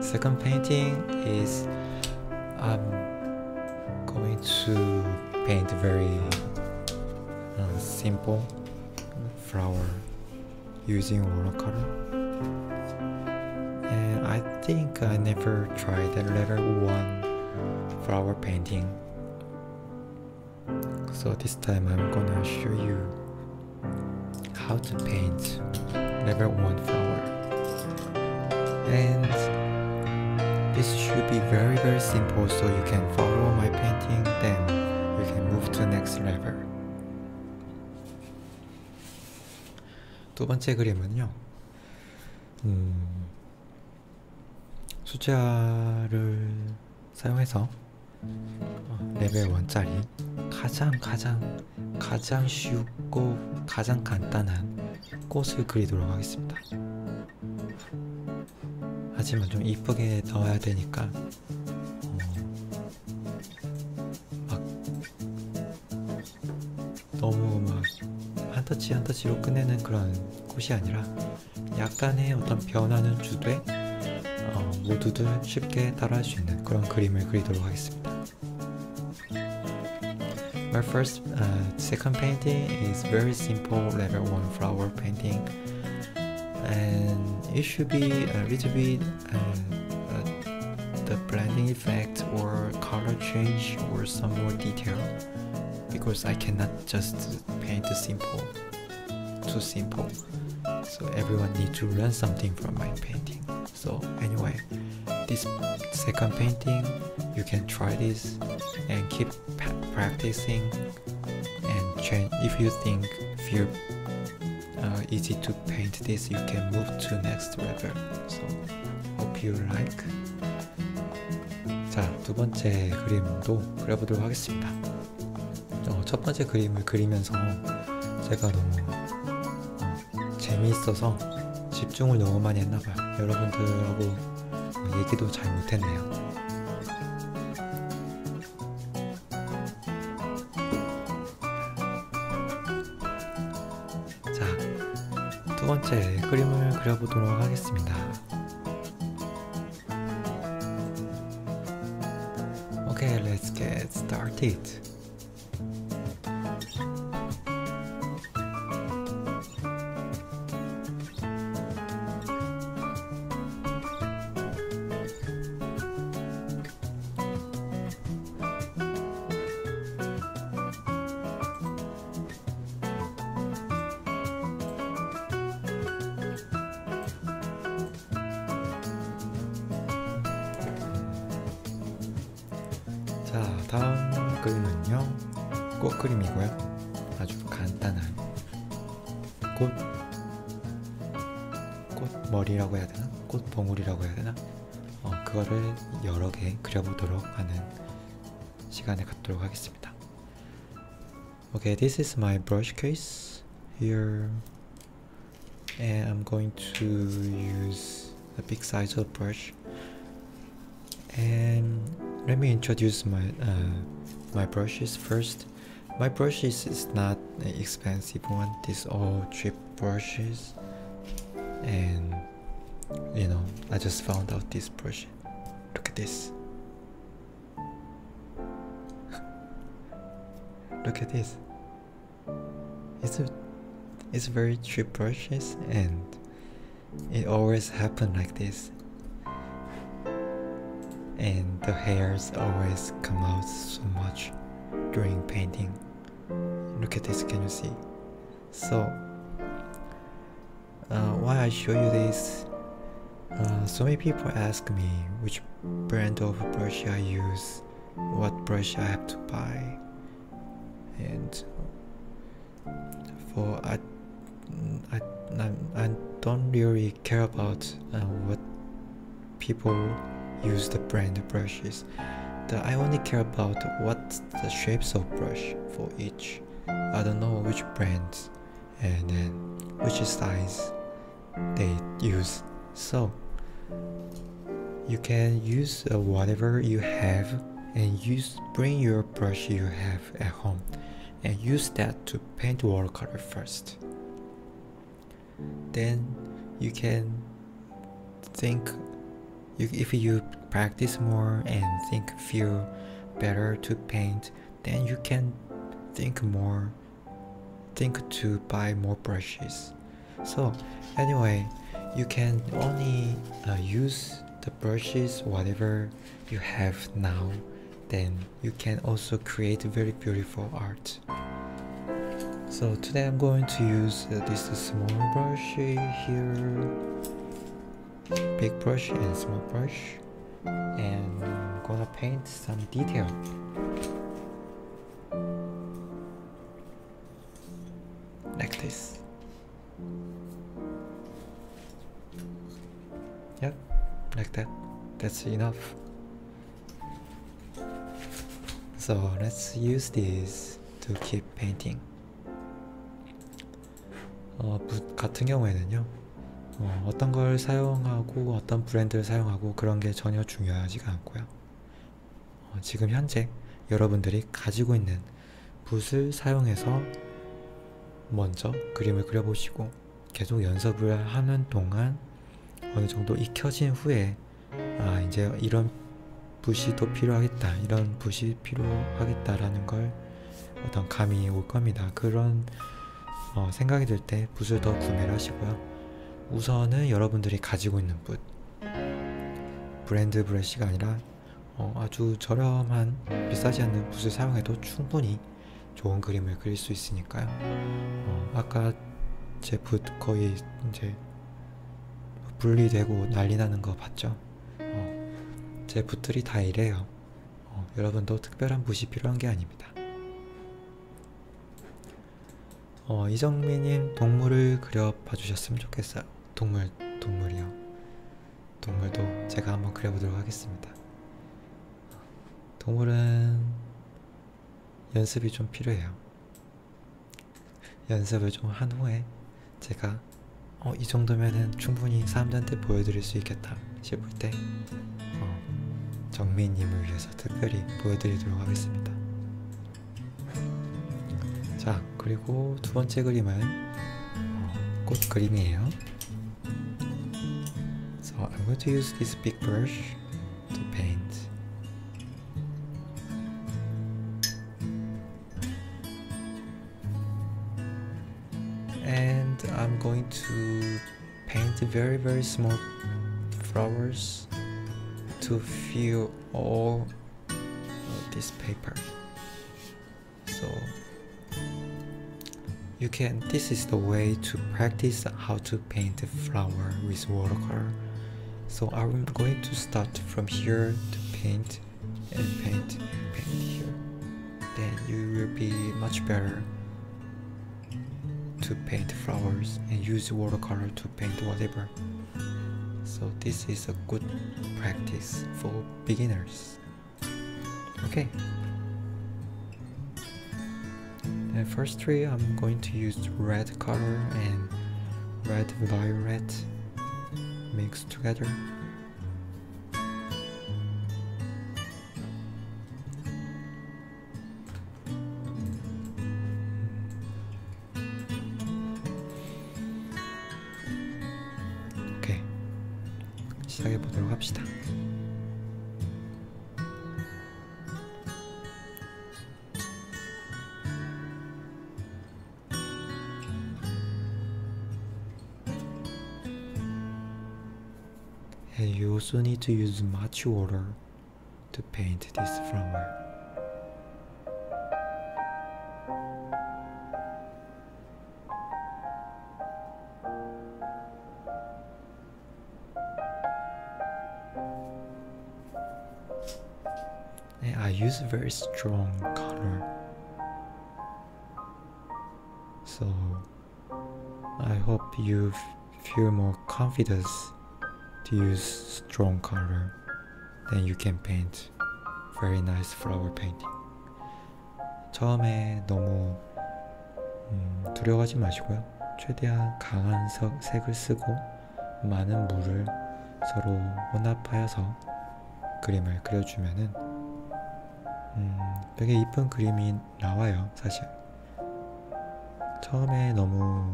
S1: second painting is I'm going to paint very simple flower using watercolor. And I think I never tried the level 1 flower painting. So this time I'm gonna show you how to paint level 1 flower. And this should be very simple, so you can follow my painting, then you can move to next level. 두 번째 그림은요, 숫자를 사용해서 레벨 1짜리 가장 쉽고 가장 간단한 꽃을 그리도록 하겠습니다. 하지만 좀 이쁘게 넣어야 되니까 막 너무 막 한 터치로 끝내는 그런 꽃이 아니라 약간의 어떤 변화는 주되 모두들 쉽게 따라할 수 있는 그런 그림을 그리도록 하겠습니다. My second painting is very simple level 1 flower painting, and it should be a little bit the blending effect or color change or some more detail, because I cannot just paint too simple, so everyone needs to learn something from my painting. So anyway, this second painting, you can try this and keep practicing and change. If you feel easy to paint this, you can move to next level. So hope you like. 자, 두 번째 그림도 그려보도록 하겠습니다. 첫 번째 그림을 그리면서 제가 너무 재미있어서 집중을 너무 많이 했나봐요. 여러분들하고 얘기도 잘 못했네요. 자, 두 번째 그림을 그려보도록 하겠습니다. Okay, let's get started. 자, 다음 그림은요, 꽃 그림이고요. 아주 간단한 꽃머리라고 해야 되나? 꽃봉우리라고 해야 되나? 그거를 여러 개 그려보도록 하는 시간을 갖도록 하겠습니다. Okay, this is my brush case here, and I'm going to use a big size of brush. And let me introduce my brushes first. My brushes is not an expensive one. These all cheap brushes, and I just found out this brush. Look at this. Look at this. It's very cheap brushes, and it always happen like this. And the hairs always come out so much during painting. Look at this, can you see? So why I show you this, so many people ask me which brand of brush I use, what brush I have to buy, and for I don't really care about what people use the brand brushes. I only care about what's the shapes of brush for each. I don't know which brands and then which size they use. So you can use whatever you have and bring your brush you have at home and use that to paint watercolor first. Then you can think, if you practice more and feel better to paint, then you can think to buy more brushes. So anyway, you can only use the brushes whatever you have now. Then you can also create very beautiful art. So today I'm going to use this small brush here, big brush and small brush, and I'm gonna paint some detail. Like this. Yep, like that. That's enough. So let's use this to keep painting. 붓 같은 경우에는요, 어떤 걸 사용하고 어떤 브랜드를 사용하고 그런 게 전혀 중요하지가 않고요. 지금 현재 여러분들이 가지고 있는 붓을 사용해서 먼저 그림을 그려보시고 계속 연습을 하는 동안 어느 정도 익혀진 후에 이제 이런 붓이 또 필요하겠다, 이런 붓이 필요하겠다라는 걸 어떤 감이 올 겁니다. 그런 생각이 들 때 붓을 더 구매를 하시고요. 우선은 여러분들이 가지고 있는 붓, 브랜드 브러쉬가 아니라 아주 저렴한 비싸지 않는 붓을 사용해도 충분히 좋은 그림을 그릴 수 있으니까요. 아까 제 붓 거의 이제 분리되고 난리 나는 거 봤죠? 제 붓들이 다 이래요. 여러분도 특별한 붓이 필요한 게 아닙니다. 이정미님, 동물을 그려봐 주셨으면 좋겠어요. 동물이요. 동물도 제가 한번 그려보도록 하겠습니다. 동물은 연습이 좀 필요해요. 연습을 좀 한 후에 제가 이 정도면은 충분히 사람들한테 보여드릴 수 있겠다 싶을 때 정민님을 위해서 특별히 보여드리도록 하겠습니다. 자, 그리고 두 번째 그림은 꽃 그림이에요. So I'm going to use this big brush to paint. And I'm going to paint very very small flowers to fill all this paper. So this is the way to practice how to paint a flower with watercolor. So I'm going to start from here to paint and paint here. Then you will be much better to paint flowers and use watercolor to paint whatever. So this is a good practice for beginners. Okay. And first three, I'm going to use red color and red violet mixed together. Okay. 시작해 보도록 합시다. And you also need to use much water to paint this flower. And I use very strong color So I hope you feel more confidence to use strong color. Then you can paint very nice flower painting. 처음에 너무 두려워하지 마시고요. 최대한 강한 색을 쓰고 많은 물을 서로 혼합하여서 그림을 그려주면은 되게 이쁜 그림이 나와요. 사실 처음에 너무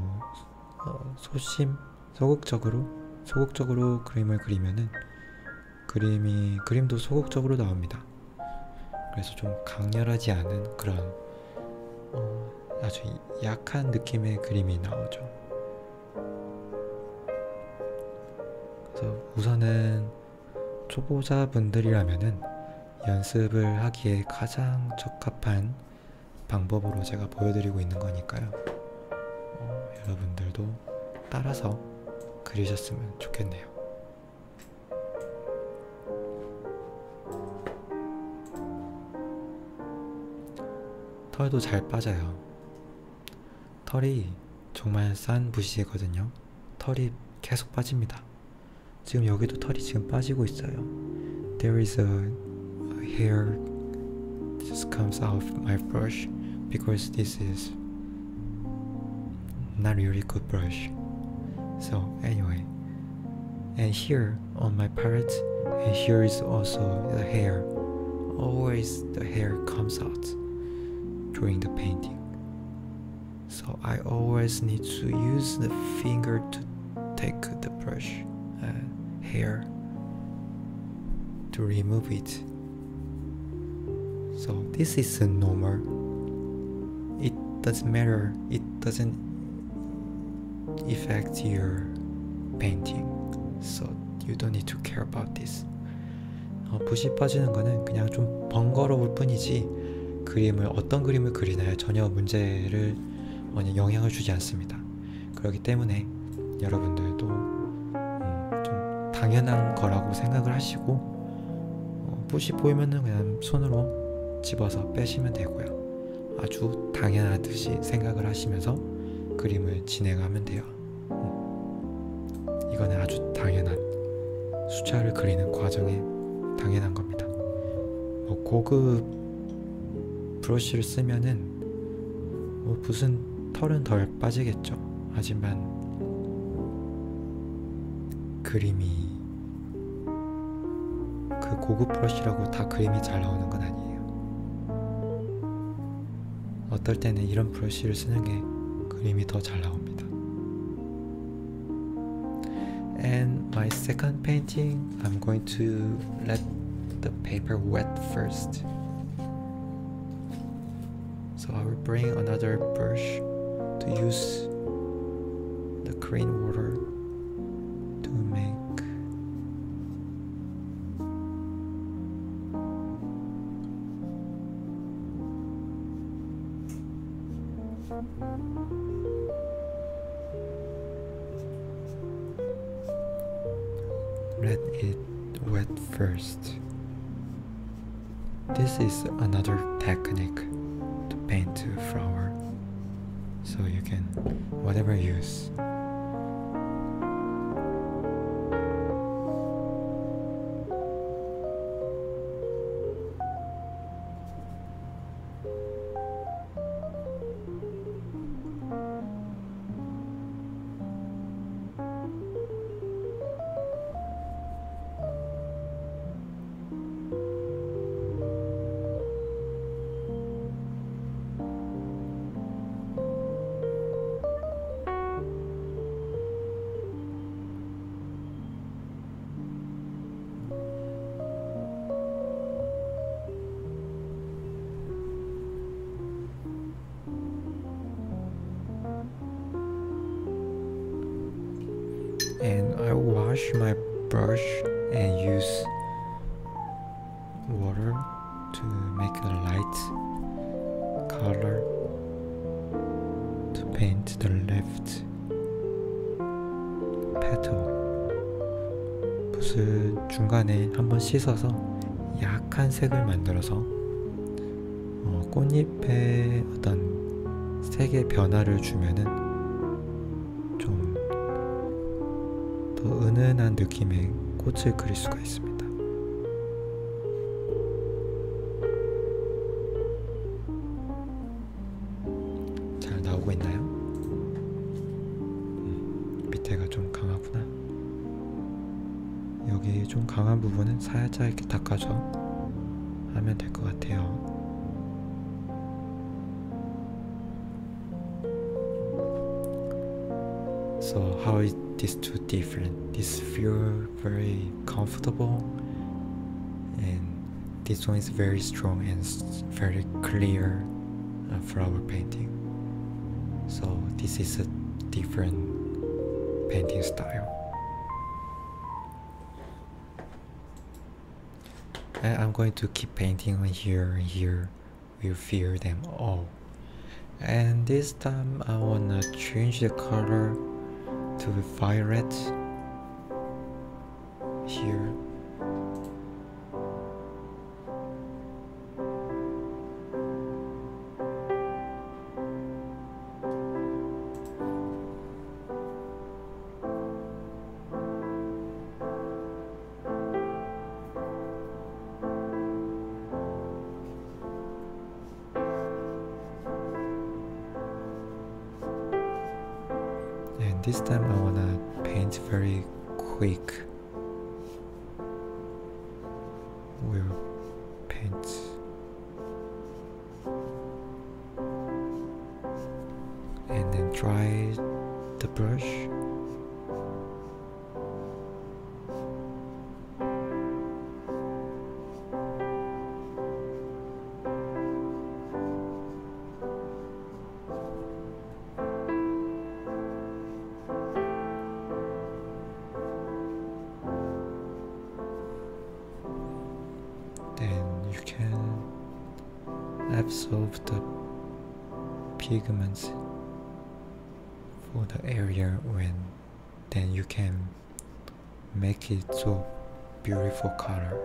S1: 소극적으로 그림을 그리면은 그림도 소극적으로 나옵니다. 그래서 좀 강렬하지 않은 그런 아주 약한 느낌의 그림이 나오죠. 그래서 우선은 초보자분들이라면은 연습을 하기에 가장 적합한 방법으로 제가 보여드리고 있는 거니까요. 여러분들도 따라서 그리셨으면 좋겠네요. 털도 잘 빠져요. 털이 정말 싼 붓이거든요. 털이 계속 빠집니다. 지금 여기도 털이 지금 빠지고 있어요. There is a hair just comes out of my brush because this is not really good brush. So anyway, and here on my palette, and here is also the hair. Always the hair comes out during the painting. So I always need to use the finger to take the brush hair to remove it. So this is normal. It doesn't matter. It doesn't affect your painting. So you don't need to care about this. 붓이 빠지는 거는 그냥 좀 번거로울 뿐이지 어떤 그림을 그리나요? 전혀 문제를 영향을 주지 않습니다. 그렇기 때문에 여러분들도 좀 당연한 거라고 생각을 하시고 붓이 보이면은 그냥 손으로 집어서 빼시면 되고요. 아주 당연하듯이 생각을 하시면서 그림을 진행하면 돼요. 이거는 아주 당연한 수차를 그리는 과정에 당연한 겁니다. 고급 브러쉬를 쓰면은 붓은 털은 덜 빠지겠죠. 하지만 그림이 그 고급 브러쉬라고 다 그림이 잘 나오는 건 아니에요. 어떨 때는 이런 브러쉬를 쓰는 게 그림이 더 잘 나옵니다. And my second painting, I'm going to let the paper wet first. So I will bring another brush to use the clean water to make let it wet first. This is another technique to paint a flower, so you can whatever use. And I wash my brush and use water to make a light color to paint the left petal. 붓을 중간에 한번 씻어서 약한 색을 만들어서 꽃잎의 어떤 색의 변화를 주면은 좀 더 은은한 느낌의 꽃을 그릴 수가 있습니다. 잘 나오고 있나요? 밑에가 좀 강하구나. 여기 좀 강한 부분은 살짝 이렇게 닦아줘 하면 될 것 같아요. So how is these two different? This feel very comfortable, and this one is very strong and very clear flower painting. So this is a different painting style. And I'm going to keep painting on here and here. We'll feel them all. And this time I wanna change the color to violet here. This time I wanna paint very quick. We'll paint and then dry the brush. Absorb the pigments for the area when then you can make it so beautiful color.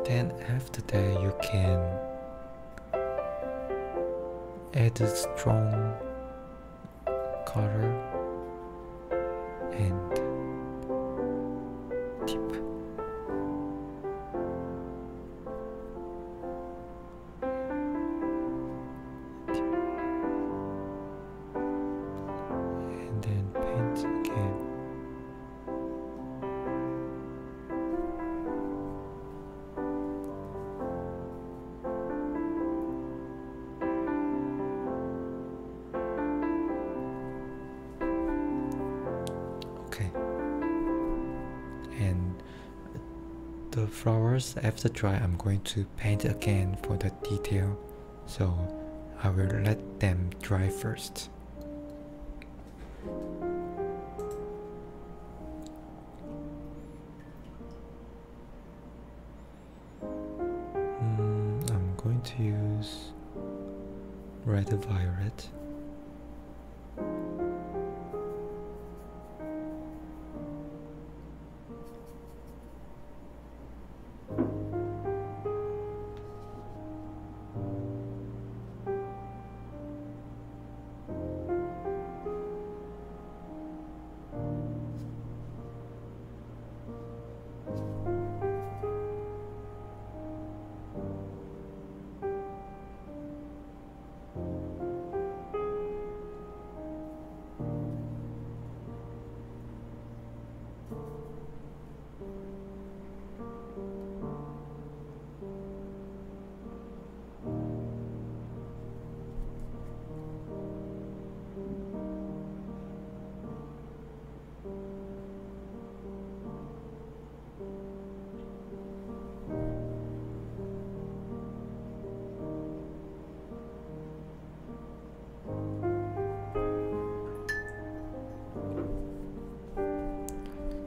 S1: Then after that you can add a strong color and tip. And then paint again. And the flowers after dry I'm going to paint again for the detail, so I will let them dry first. I'm going to use red violet.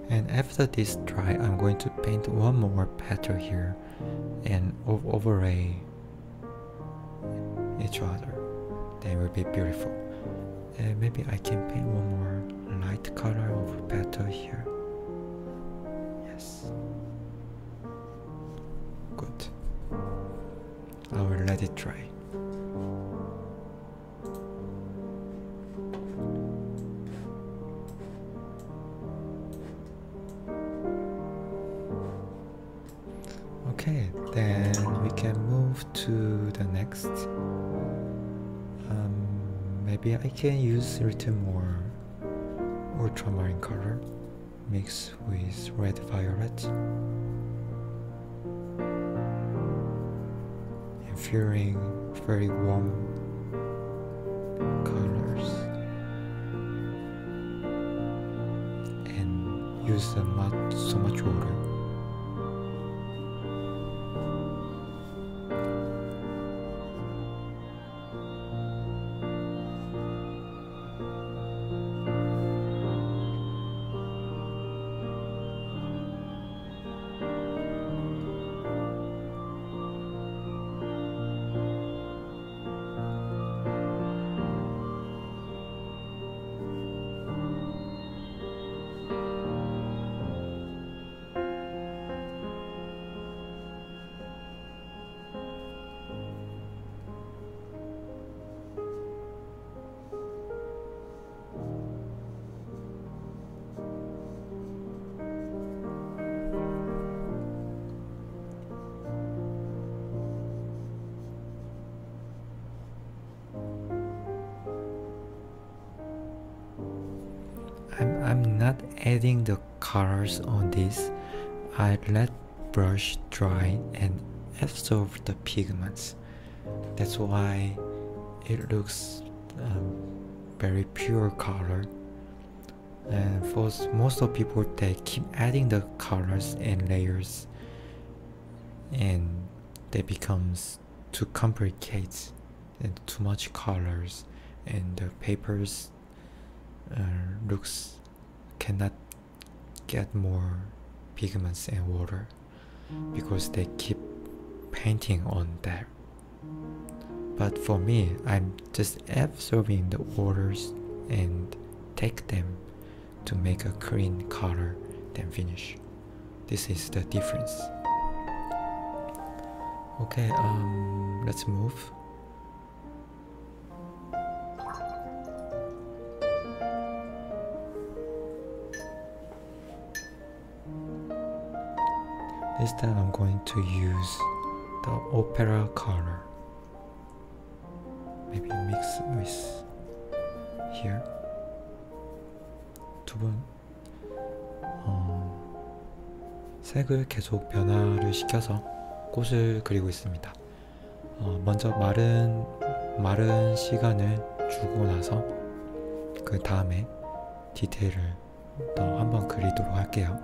S1: And after this dry, I'm going to paint one more pattern here and overlay each other. They will be beautiful. And maybe I can paint one more light color of pattern here. Yes. Good. I will let it dry. Okay, then we can move to the next. Maybe I can use a little more ultramarine color mixed with red violet and feeling very warm colors and use so much water. I'm not adding the colors on this. I let brush dry and absorb the pigments. That's why it looks very pure color. And for most of people, they keep adding the colors and layers, and they becomes too complicated and too much colors, and the papers cannot get more pigments and water because they keep painting on that. But for me, I'm just absorbing the waters and take them to make a clean color, then finish. This is the difference. Okay, let's move. This time I'm going to use the opera color. Maybe mix with here. 두 번 색을 계속 변화를 시켜서 꽃을 그리고 있습니다. 먼저 마른 시간을 주고 나서 그 다음에 디테일을 더 한번 그리도록 할게요.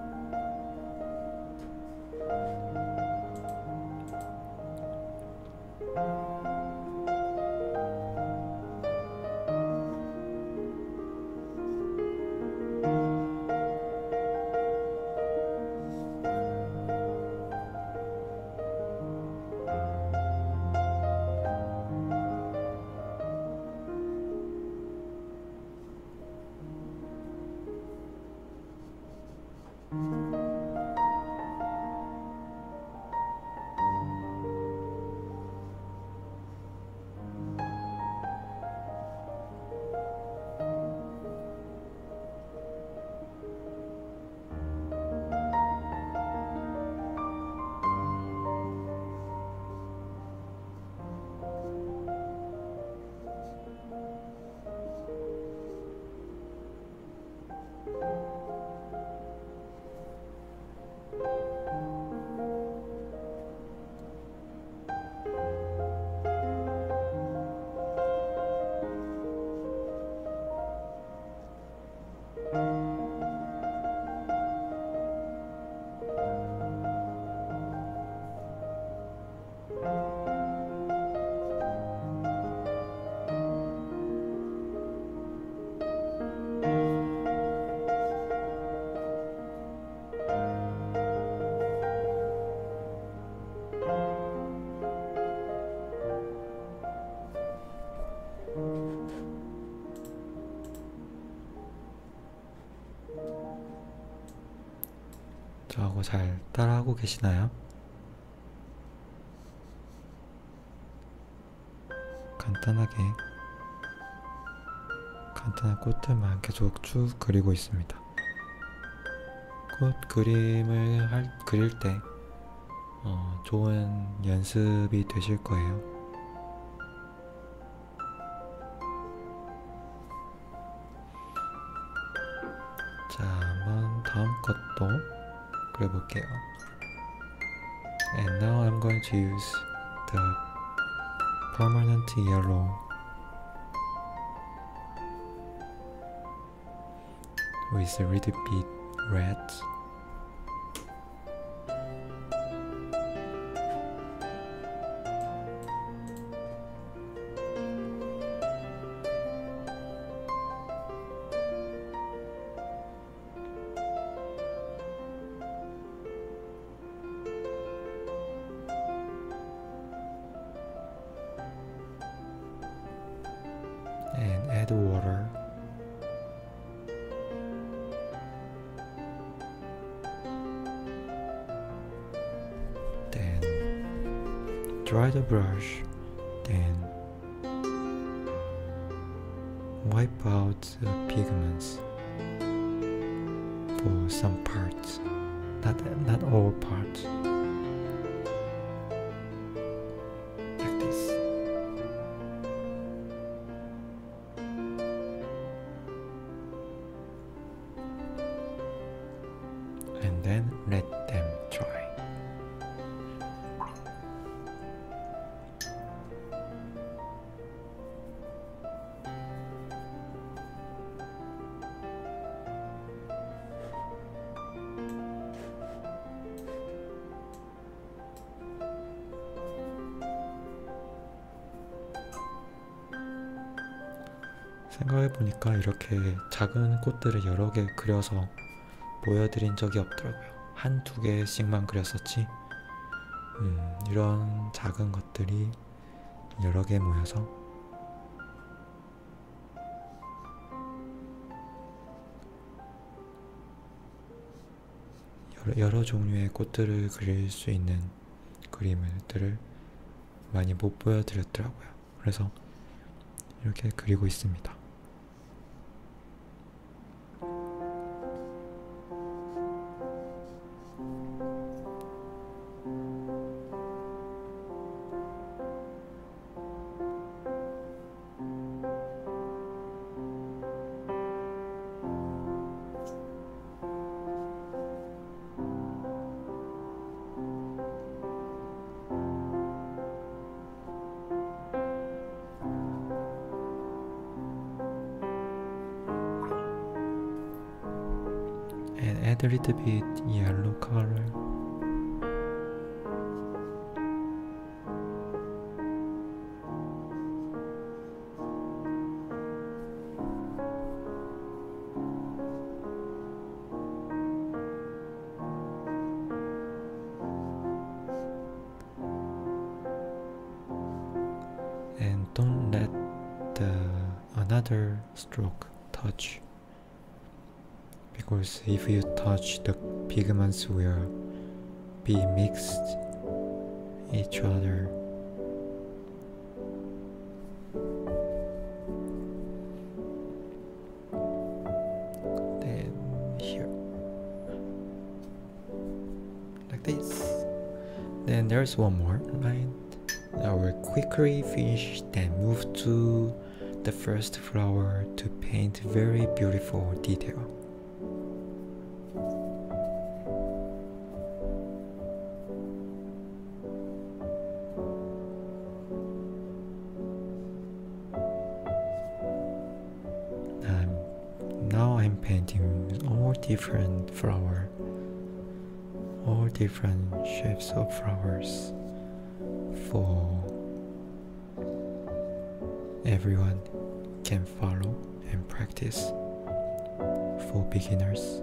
S1: 저하고 잘 따라하고 계시나요? 간단한 꽃들만 계속 쭉 그리고 있습니다. 꽃 그림을 그릴 때 좋은 연습이 되실 거예요. 자, 한번 다음 것도 그려볼게요. And now I'm going to use the permanent yellow with a little bit red. And add water. Then dry the brush. Then wipe out the pigments for some parts, not all parts. Like this. And then let them dry. 생각해보니까 이렇게 작은 꽃들을 여러 개 그려서 보여드린 적이 없더라고요. 한두 개씩만 그렸었지. 이런 작은 것들이 여러 개 모여서 여러 종류의 꽃들을 그릴 수 있는 그림들을 많이 못 보여드렸더라고요. 그래서 이렇게 그리고 있습니다. And add a little bit yellow color. And don't let another stroke touch. Because if you touch, the pigments will be mixed each other. Then here, like this. Then there's one more line. I will quickly finish, then move to the first flower to paint very beautiful detail. Now I'm painting all different flowers, all different shapes of flowers for everyone can follow and practice for beginners.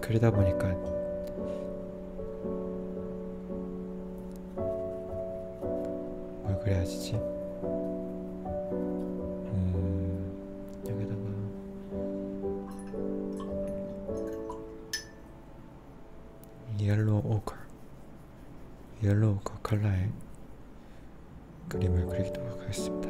S1: 그러다 보니까 뭘 그려야 지지? 여기다가 옐로우 오커 컬러의 그림을 그리도록 하겠습니다.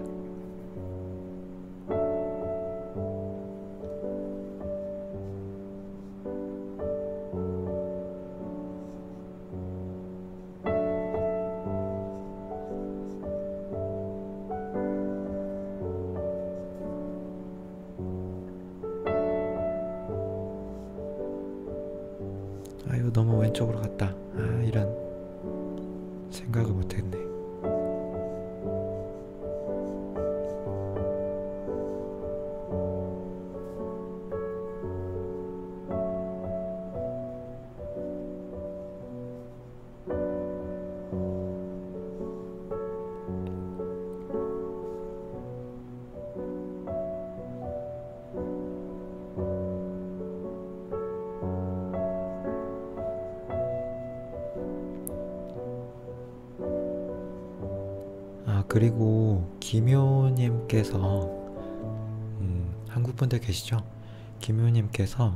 S1: 아유, 너무 왼쪽으로 갔다. 아, 이런 생각을 못했네. 그리고 김효님께서 한국분들 계시죠? 김효님께서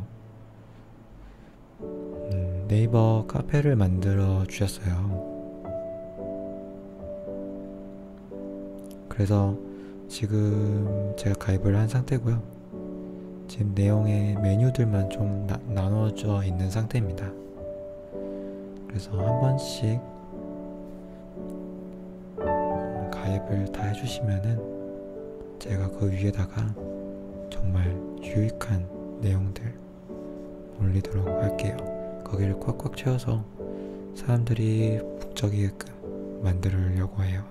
S1: 네이버 카페를 만들어 주셨어요. 그래서 지금 제가 가입을 한 상태고요. 지금 내용의 메뉴들만 좀 나눠져 있는 상태입니다. 그래서 한 번씩 가입을 다 해주시면은 제가 그 위에다가 정말 유익한 내용들 올리도록 할게요. 거기를 꽉꽉 채워서 사람들이 북적이게끔 만들려고 해요.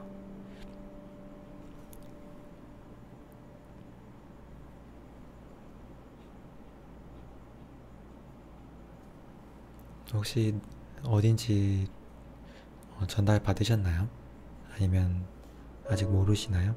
S1: 혹시 어딘지 전달 받으셨나요? 아니면 아직 모르시나요?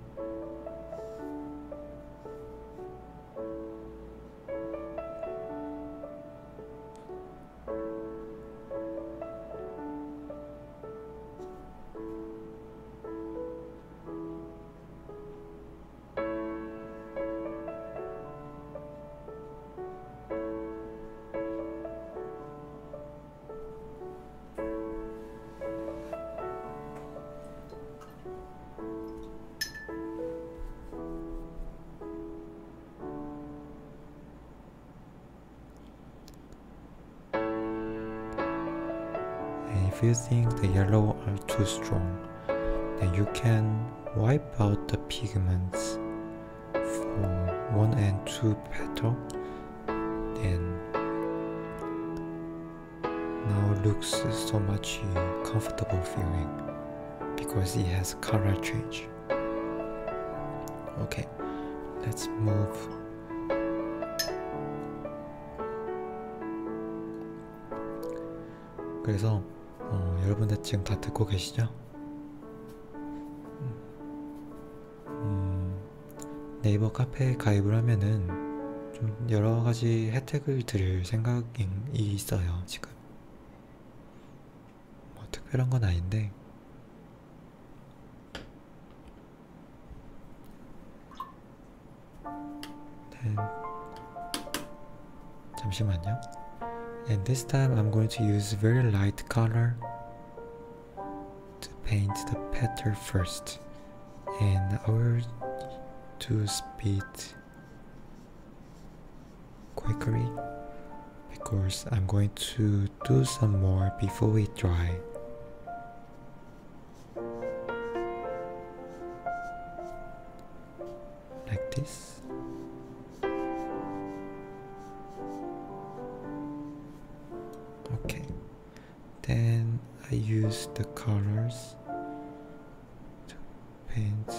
S1: If you think the yellow are too strong, then you can wipe out the pigments for 1 and 2 petal. Then now it looks so much comfortable feeling because it has color change. Okay, let's move. 그래서 여러분들 지금 다 듣고 계시죠? 네이버 카페에 가입을 하면은 좀 여러가지 혜택을 드릴 생각이 있어요. 지금 뭐 특별한 건 아닌데 잠시만요. And this time I'm going to use very light color to paint the petal first, and I will do speed quickly because I'm going to do some more before it dry. Like this. Okay, then I use the colors to paint.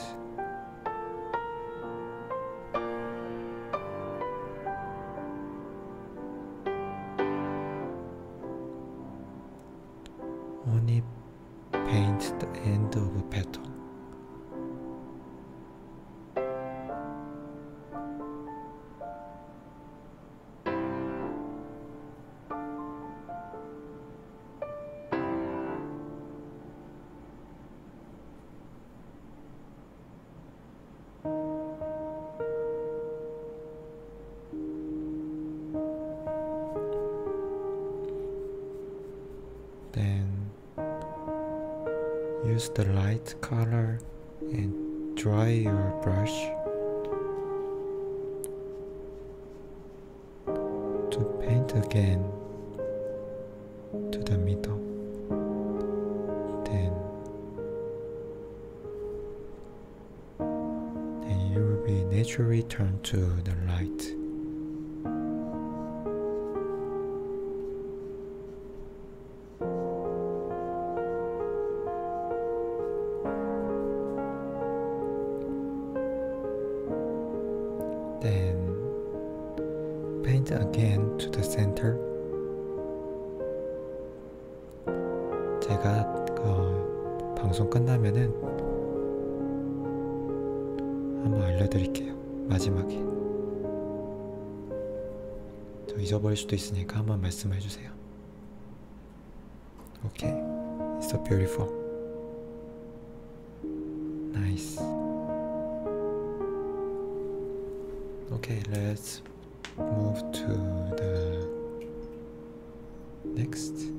S1: Only paint the end of a petal. use the light color and dry your brush to paint again to the middle. Then you will be naturally turned to the light. Then paint again to the center. 제가 방송 끝나면은 한번 알려드릴게요. 마지막에 저 잊어버릴 수도 있으니까 한번 말씀해 주세요. Okay, it's so beautiful. Nice. Okay, let's move to the next.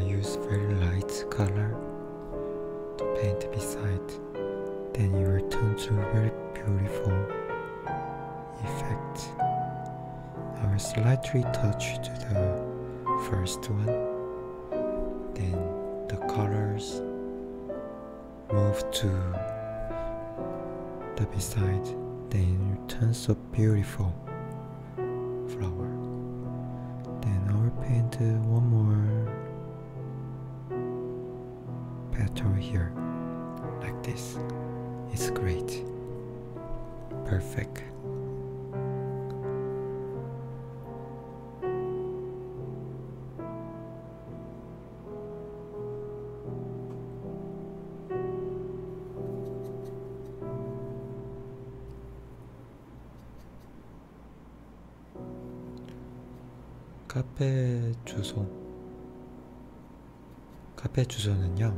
S1: Use very light color to paint beside, then you will turn to a very beautiful effect. I will slightly touch to the first one, then the colors move to the beside, then you turn so beautiful flower. Then I will paint one more petal here, like this. It's great. Perfect. 카페 주소는요,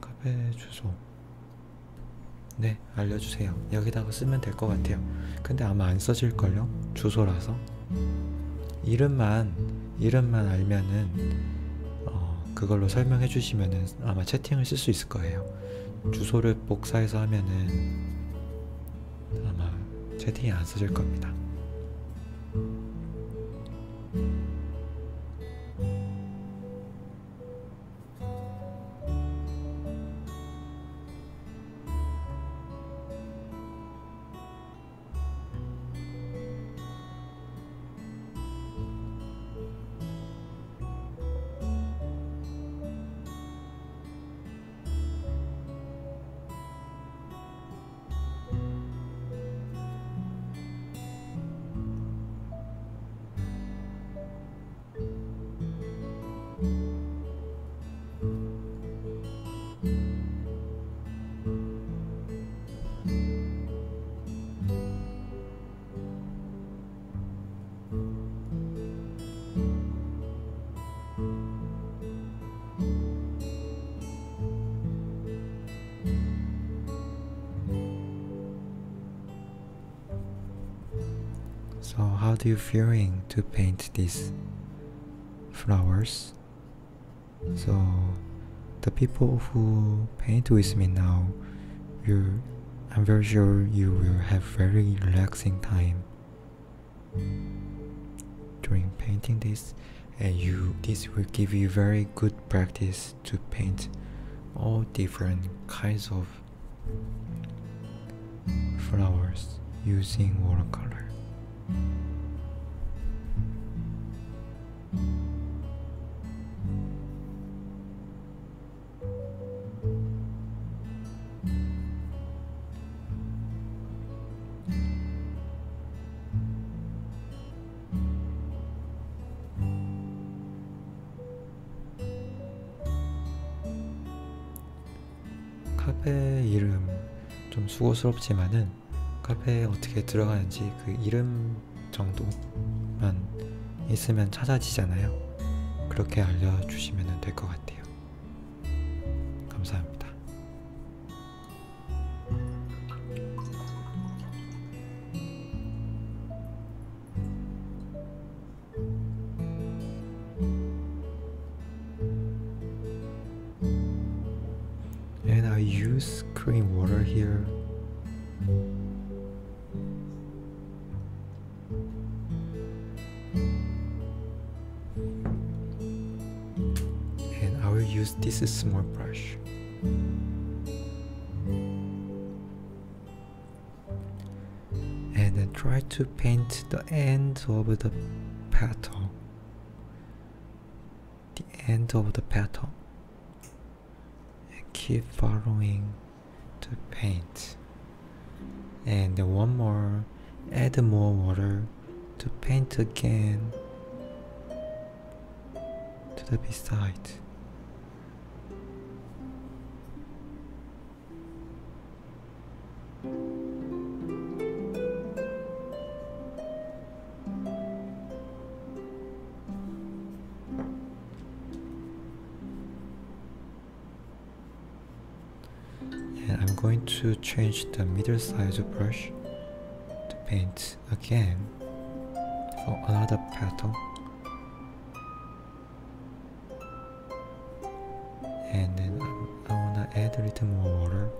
S1: 카페 주소, 네, 알려주세요. 여기다가 쓰면 될 것 같아요. 근데 아마 안 써질걸요? 주소라서. 이름만 알면은 그걸로 설명해 주시면은 아마 채팅을 쓸 수 있을 거예요. 주소를 복사해서 하면은 아마 채팅이 안 써질 겁니다. So how do you feeling to paint these flowers? So the people who paint with me now, I'm very sure you will have very relaxing time during painting this, and this will give you very good practice to paint all different kinds of flowers using watercolor. 카페 이름 좀 수고스럽지만은 카페에 어떻게 들어가는지 그 이름 정도만 있으면 찾아지잖아요. 그렇게 알려주시면 될 것 같아요. 감사합니다. And I use clean water here. And I will use this small brush. And then try to paint the end of the petal. The end of the petal. Keep following the paint, and then one more, add more water to paint again to the beside. And I'm going to change the middle size brush to paint again for another petal. And then I wanna add a little more water.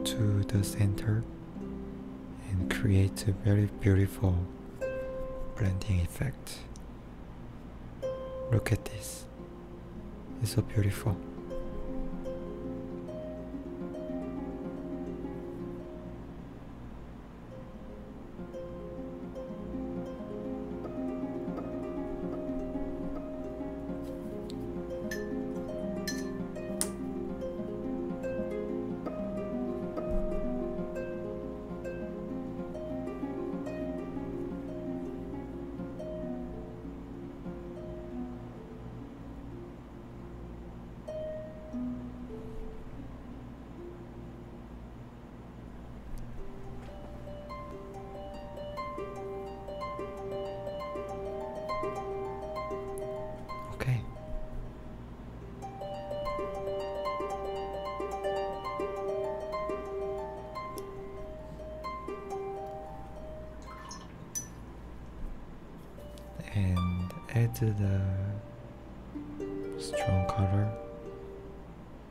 S1: To the center and create a very beautiful blending effect. Look at this, it's so beautiful. Okay. And add the strong color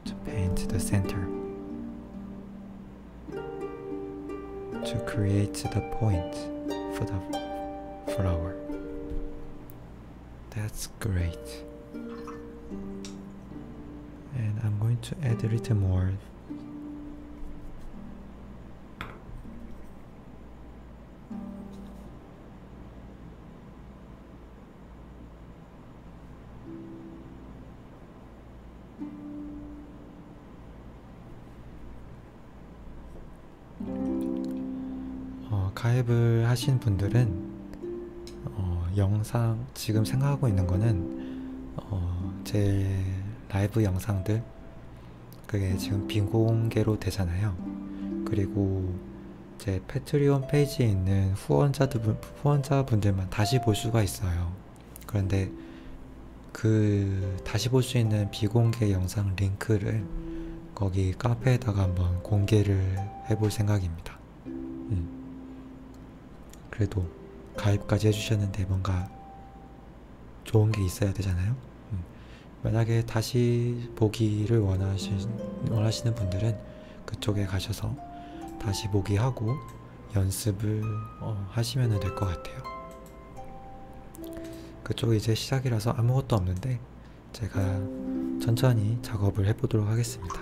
S1: to paint the center to create the point for the flower. That's great. And I'm going to add a little more. 가입을 하신 분들은 영상 지금 생각하고 있는 거는 제 라이브 영상들 그게 지금 비공개로 되잖아요. 그리고 제 패트리온 페이지에 있는 후원자분들만 다시 볼 수가 있어요. 그런데 그 다시 볼 수 있는 비공개 영상 링크를 거기 카페에다가 한번 공개를 해볼 생각입니다. 그래도 가입까지 해주셨는데 뭔가 좋은 게 있어야 되잖아요. 만약에 다시 보기를 원하시는 분들은 그쪽에 가셔서 다시 보기 하고 연습을 하시면 될 것 같아요. 그쪽이 이제 시작이라서 아무것도 없는데 제가 천천히 작업을 해보도록 하겠습니다.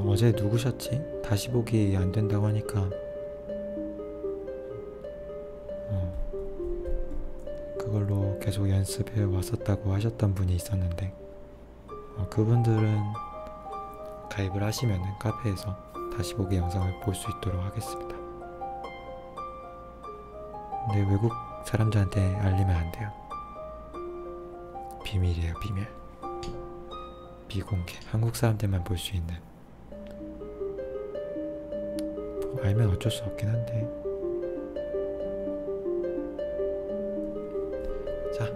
S1: 어제 누구셨지? 다시 보기 안 된다고 하니까 그걸로 계속 연습해 왔었다고 하셨던 분이 있었는데 그분들은 가입을 하시면 카페에서 다시 보기 영상을 볼 수 있도록 하겠습니다. 근데 외국 사람들한테 알리면 안 돼요. 비밀이에요, 비밀. 비공개. 한국 사람들만 볼 수 있는. 알면 어쩔 수 없긴 한데. 자,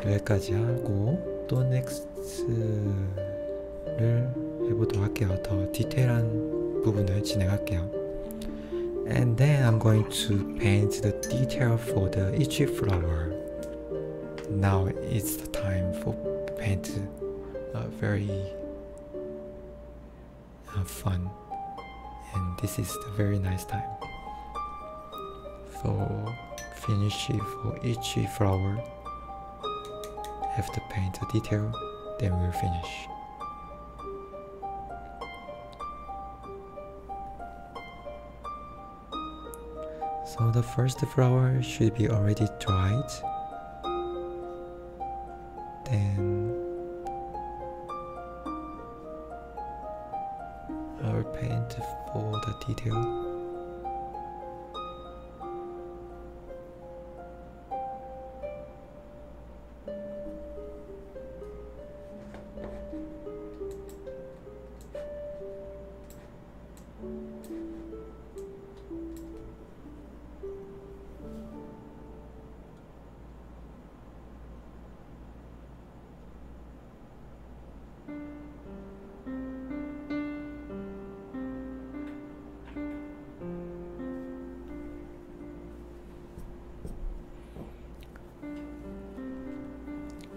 S1: 여기까지 하고 또 넥스트를 해보도록 할게요. 더 디테일한 부분을 진행할게요. And then I'm going to paint the detail for the each flower. Now it's the time for paint a very fun. And this is the very nice time for finish for each flower. Have to paint the detail, then we'll finish. So the first flower should be already dried. Then I'll paint for the detail.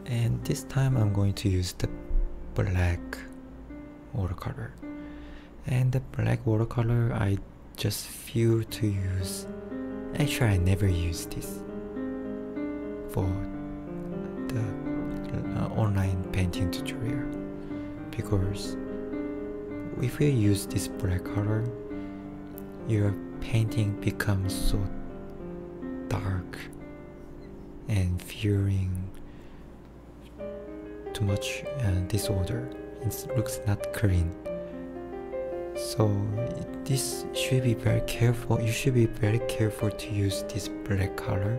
S1: And this time I'm going to use the black watercolor. And the black watercolor I just feel to use. Actually I never use this for the online painting tutorial, because if you use this black color, your painting becomes so dark and feeling too much disorder. It looks not clean. So this should be very careful. You should be very careful to use this black color.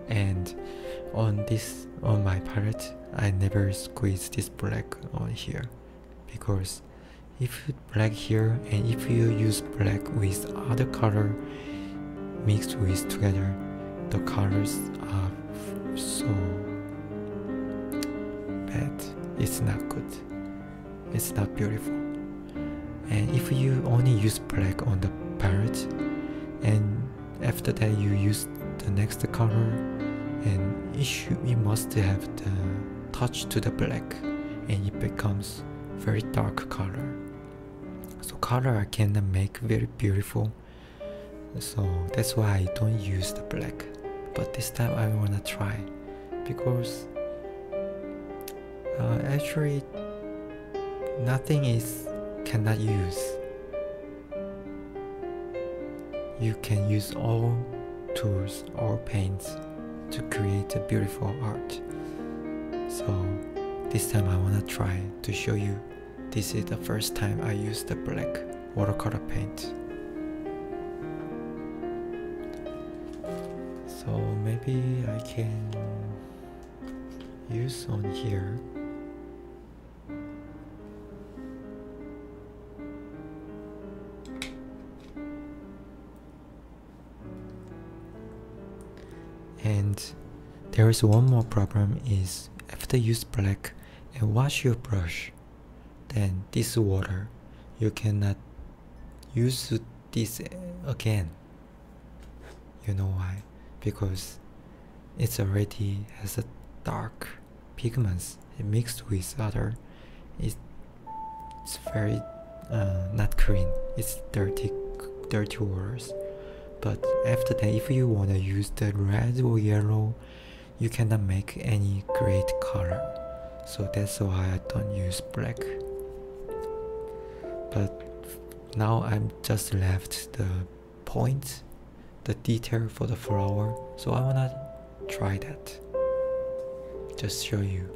S1: And on my palette, I never squeeze this black on here, because if you black here and if you use black with other color, mixed with together, the colors are so bad. It's not good. It's not beautiful. And if you only use black on the palette, and after that you use the next color, and it must have the touch to the black, and it becomes very dark color. So color I cannot make very beautiful. So that's why I don't use the black. But this time I wanna try, because actually nothing is cannot use. You can use all tools, all paints to create a beautiful art. So this time I wanna try to show you. This is the first time I use the black watercolor paint. So maybe I can use on here. And there is one more problem is after you use black and wash your brush, then this water you cannot use this again. You know why? Because it's already has a dark pigments mixed with other. It's very not clean. It's dirty waters. But after that, if you want to use the red or yellow, you cannot make any great color. So that's why I don't use black. But now I'm just left the point, the detail for the flower. So I wanna try that. Just show you.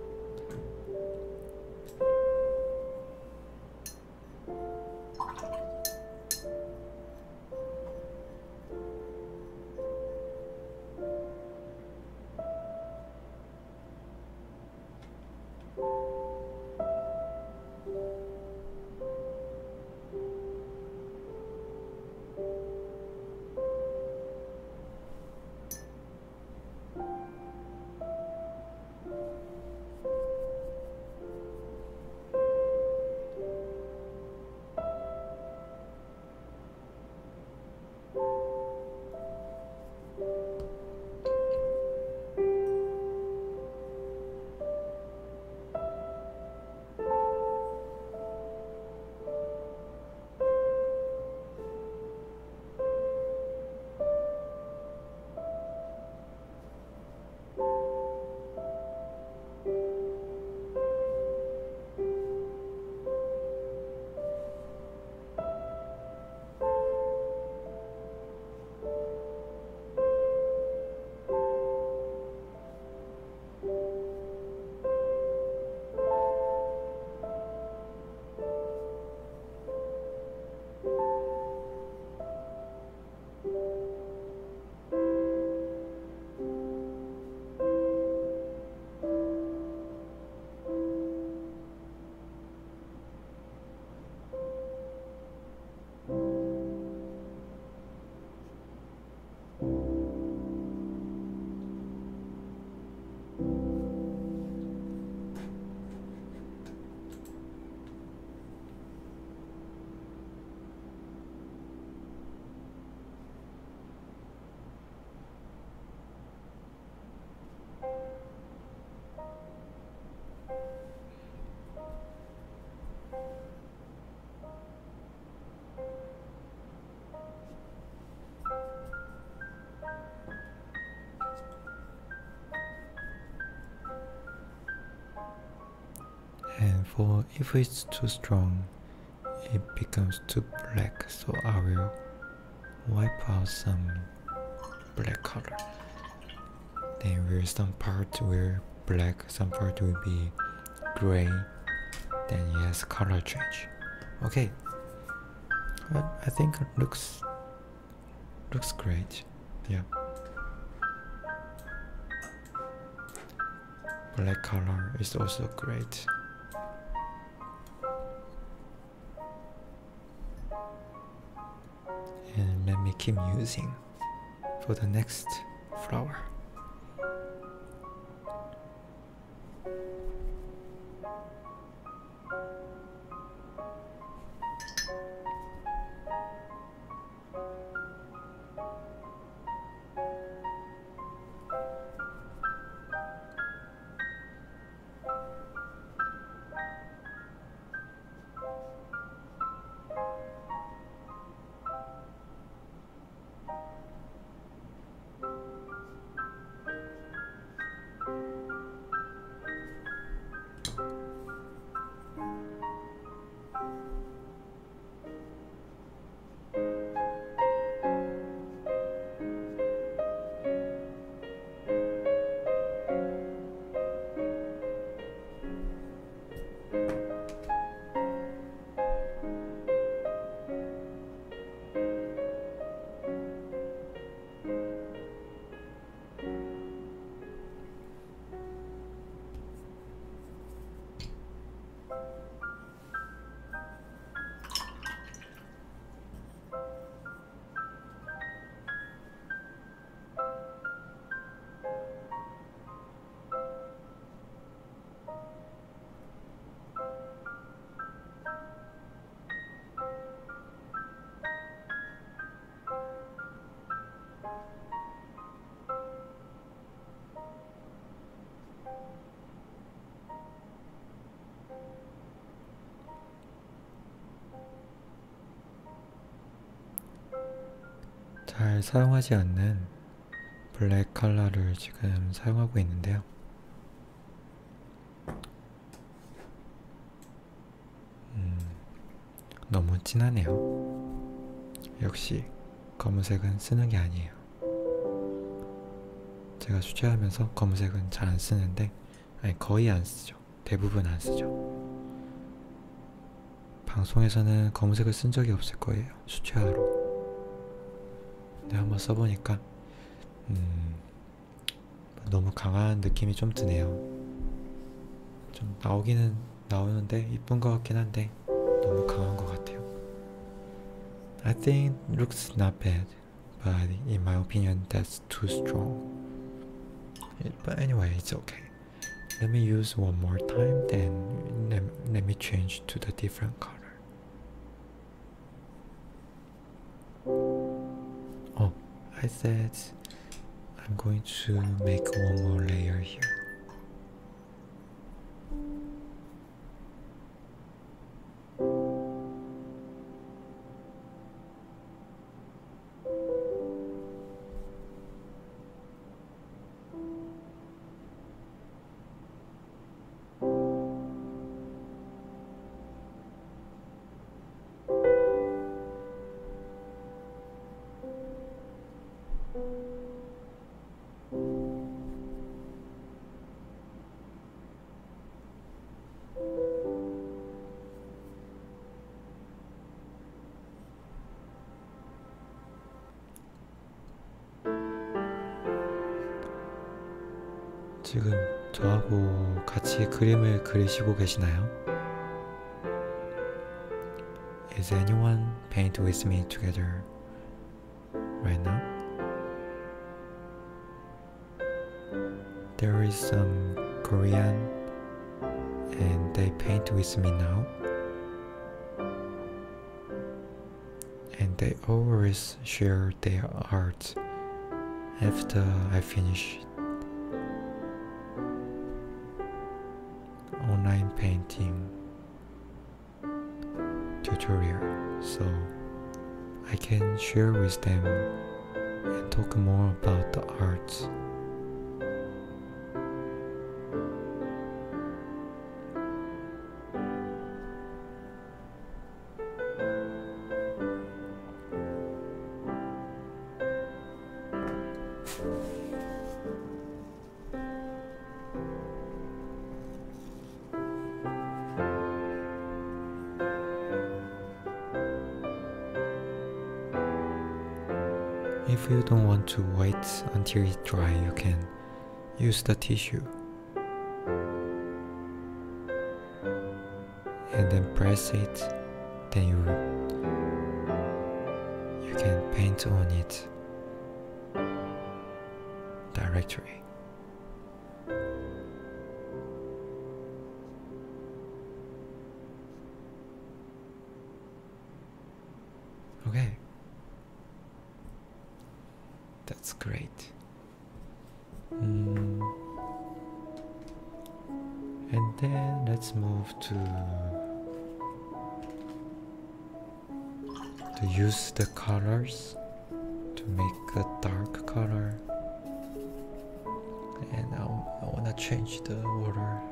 S1: And for if it's too strong, it becomes too black, so I will wipe out some black color. Then where some part where black, some part will be gray, then yes, color change. Okay, but I think it looks great. Yeah, black color is also great. And let me keep using. for the next flower. 잘 사용하지 않는 블랙 컬러를 지금 사용하고 있는데요. 너무 진하네요. 역시 검은색은 쓰는 게 아니에요. 제가 주최하면서 검은색은 잘 안 쓰는데, 아니 거의 안 쓰죠. 대부분 안 쓰죠. 방송에서는 검은색을 쓴 적이 없을 거예요. 수채화로. 근데 한번 써보니까 너무 강한 느낌이 좀 드네요. 좀 나오기는 나오는데 이쁜 것 같긴 한데 너무 강한 것 같아요. I think it looks not bad, but in my opinion that's too strong. But anyway, it's okay. Let me use one more time, then let me change to the different color. Oh, I said I'm going to make one more layer here. 지금 저하고 같이 그림을 그리시고 계시나요? Is anyone paint with me together right now? There is some Korean and they paint with me now. And they always share their art after I finish online painting tutorial, so I can share with them and talk more about the art. If you don't want to wait until it dry, you can use the tissue and then press it, then you can paint on it. directory. Okay, that's great. And then let's move to use the colors to make a dark color. And I wanna change the order.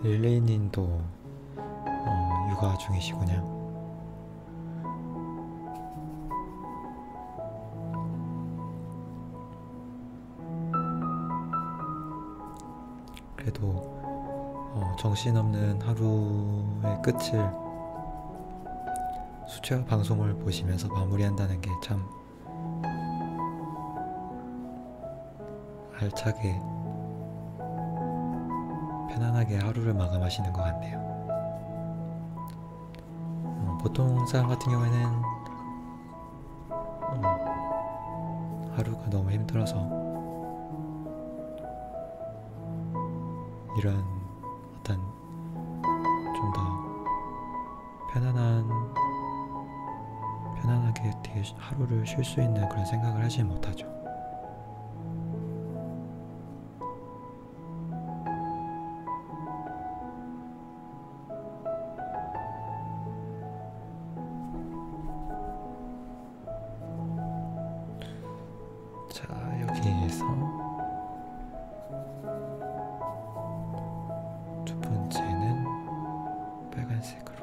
S1: 릴레이님도 육아 중이시군요. 그래도 정신없는 하루의 끝을 수채화 방송을 보시면서 마무리한다는 게 참 알차게 편안하게 하루를 마감하시는 것 같네요. 보통 사람 같은 경우에는 하루가 너무 힘들어서 이런 어떤 좀 더 편안하게 되게 하루를 쉴 수 있는 그런 생각을 하지 못하죠. 자, 여기에서 두 번째는 빨간색으로.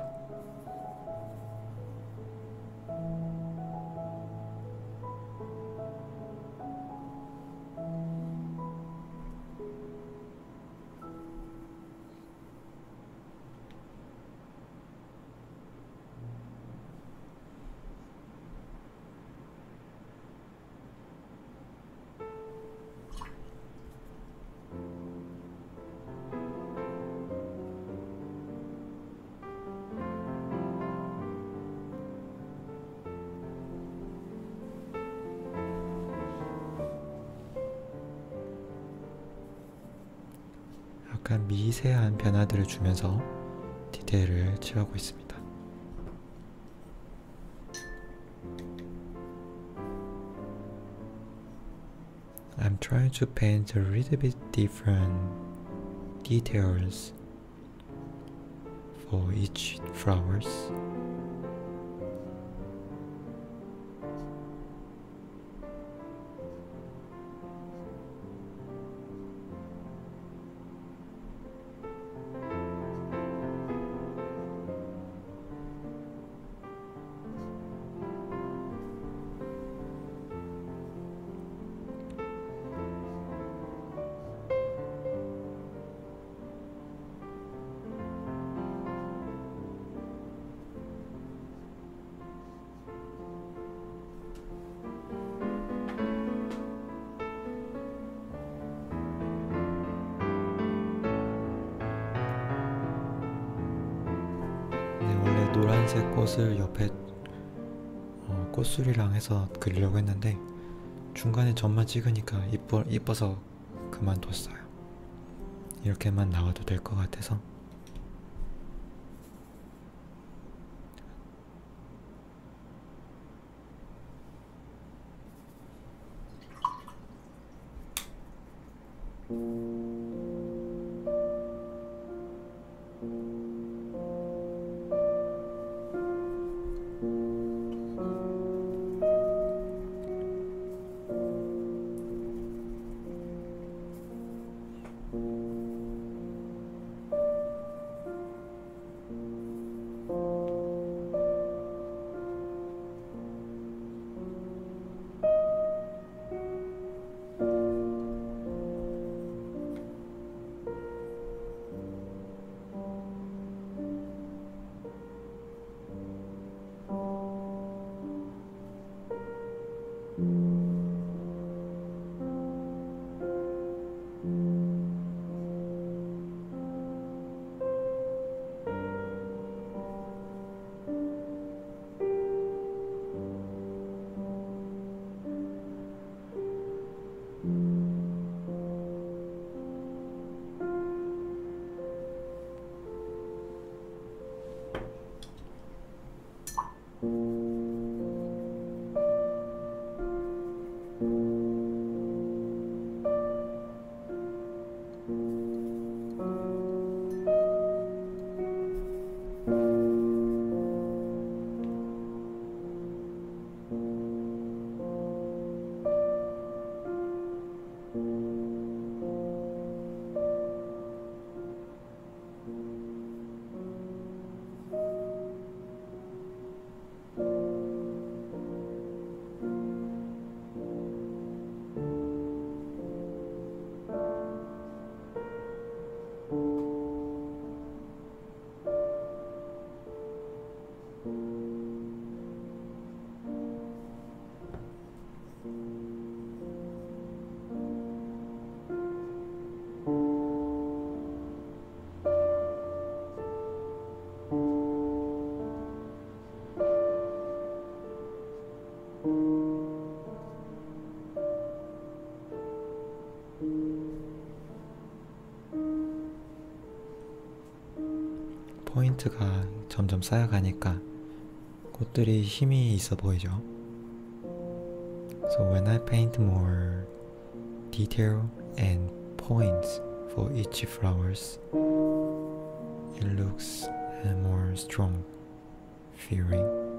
S1: 약간 미세한 변화들을 주면서 디테일을 취하고 있습니다. I'm trying to paint a little bit different details for each flowers. 노란색 꽃을 옆에 꽃술이랑 해서 그리려고 했는데 중간에 점만 찍으니까 이뻐서 그만뒀어요. 이렇게만 나와도 될 것 같아서 포인트가 점점 쌓여가니까 꽃들이 힘이 있어 보이죠? So when I paint more detail and points for each flowers, it looks more strong feeling.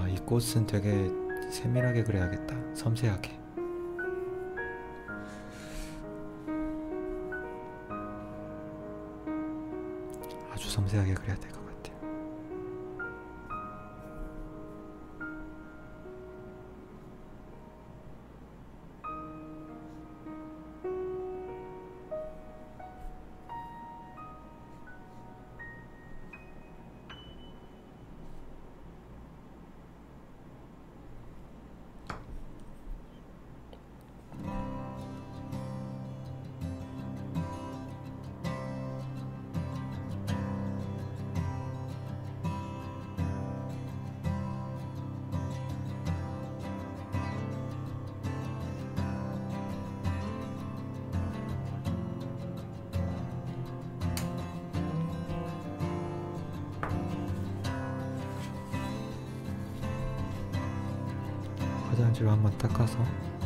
S1: 이 꽃은 되게 세밀하게 그려야겠다. 섬세하게. 아주 섬세하게 그려야 될 것 같아요. 포장지로 한번 닦아서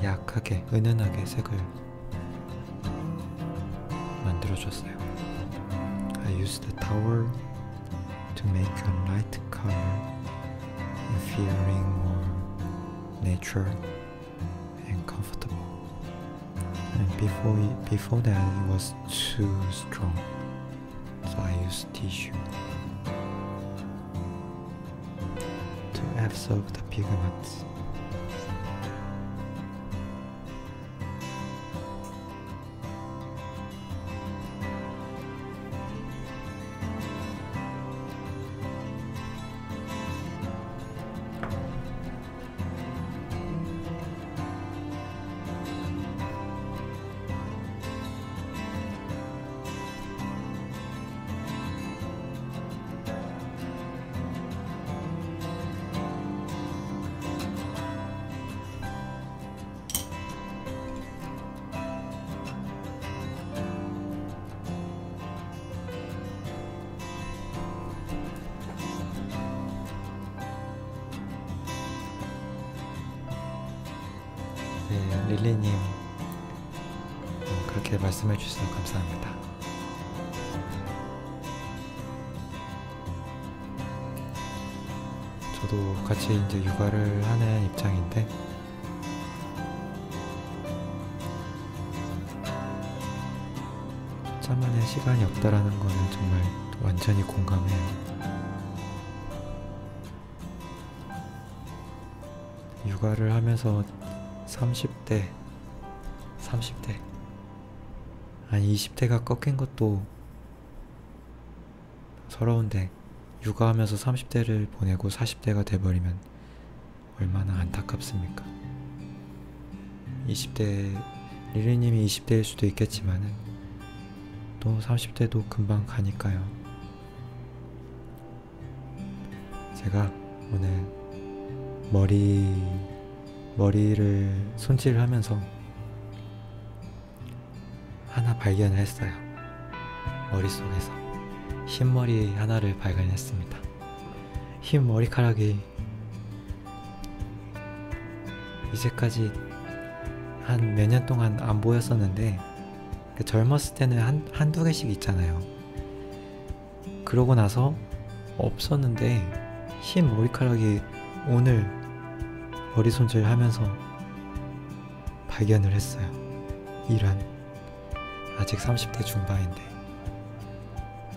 S1: 약하게 은은하게 색을 만들어줬어요. I used the towel to make a light color, feeling more natural and comfortable. And before that it was too strong, so I used tissue to absorb the pigments. 네, 릴리님 그렇게 말씀해 주셔서 감사합니다. 저도 같이 이제 육아를 하는 입장인데 혼자만의 시간이 없다라는 거는 정말 완전히 공감해요. 육아를 하면서 30대 아니 20대가 꺾인 것도 서러운데 육아하면서 30대를 보내고 40대가 돼버리면 얼마나 안타깝습니까? 20대 릴리님이 20대일 수도 있겠지만은 또 30대도 금방 가니까요. 제가 오늘 머리를 손질하면서 하나 발견을 했어요. 머릿속에서 흰머리 하나를 발견했습니다. 흰 머리카락이 이제까지 한 몇 년 동안 안 보였었는데 젊었을 때는 한두 개씩 있잖아요. 그러고 나서 없었는데 흰 머리카락이 오늘 머리 손질하면서 발견을 했어요. 이런 아직 30대 중반인데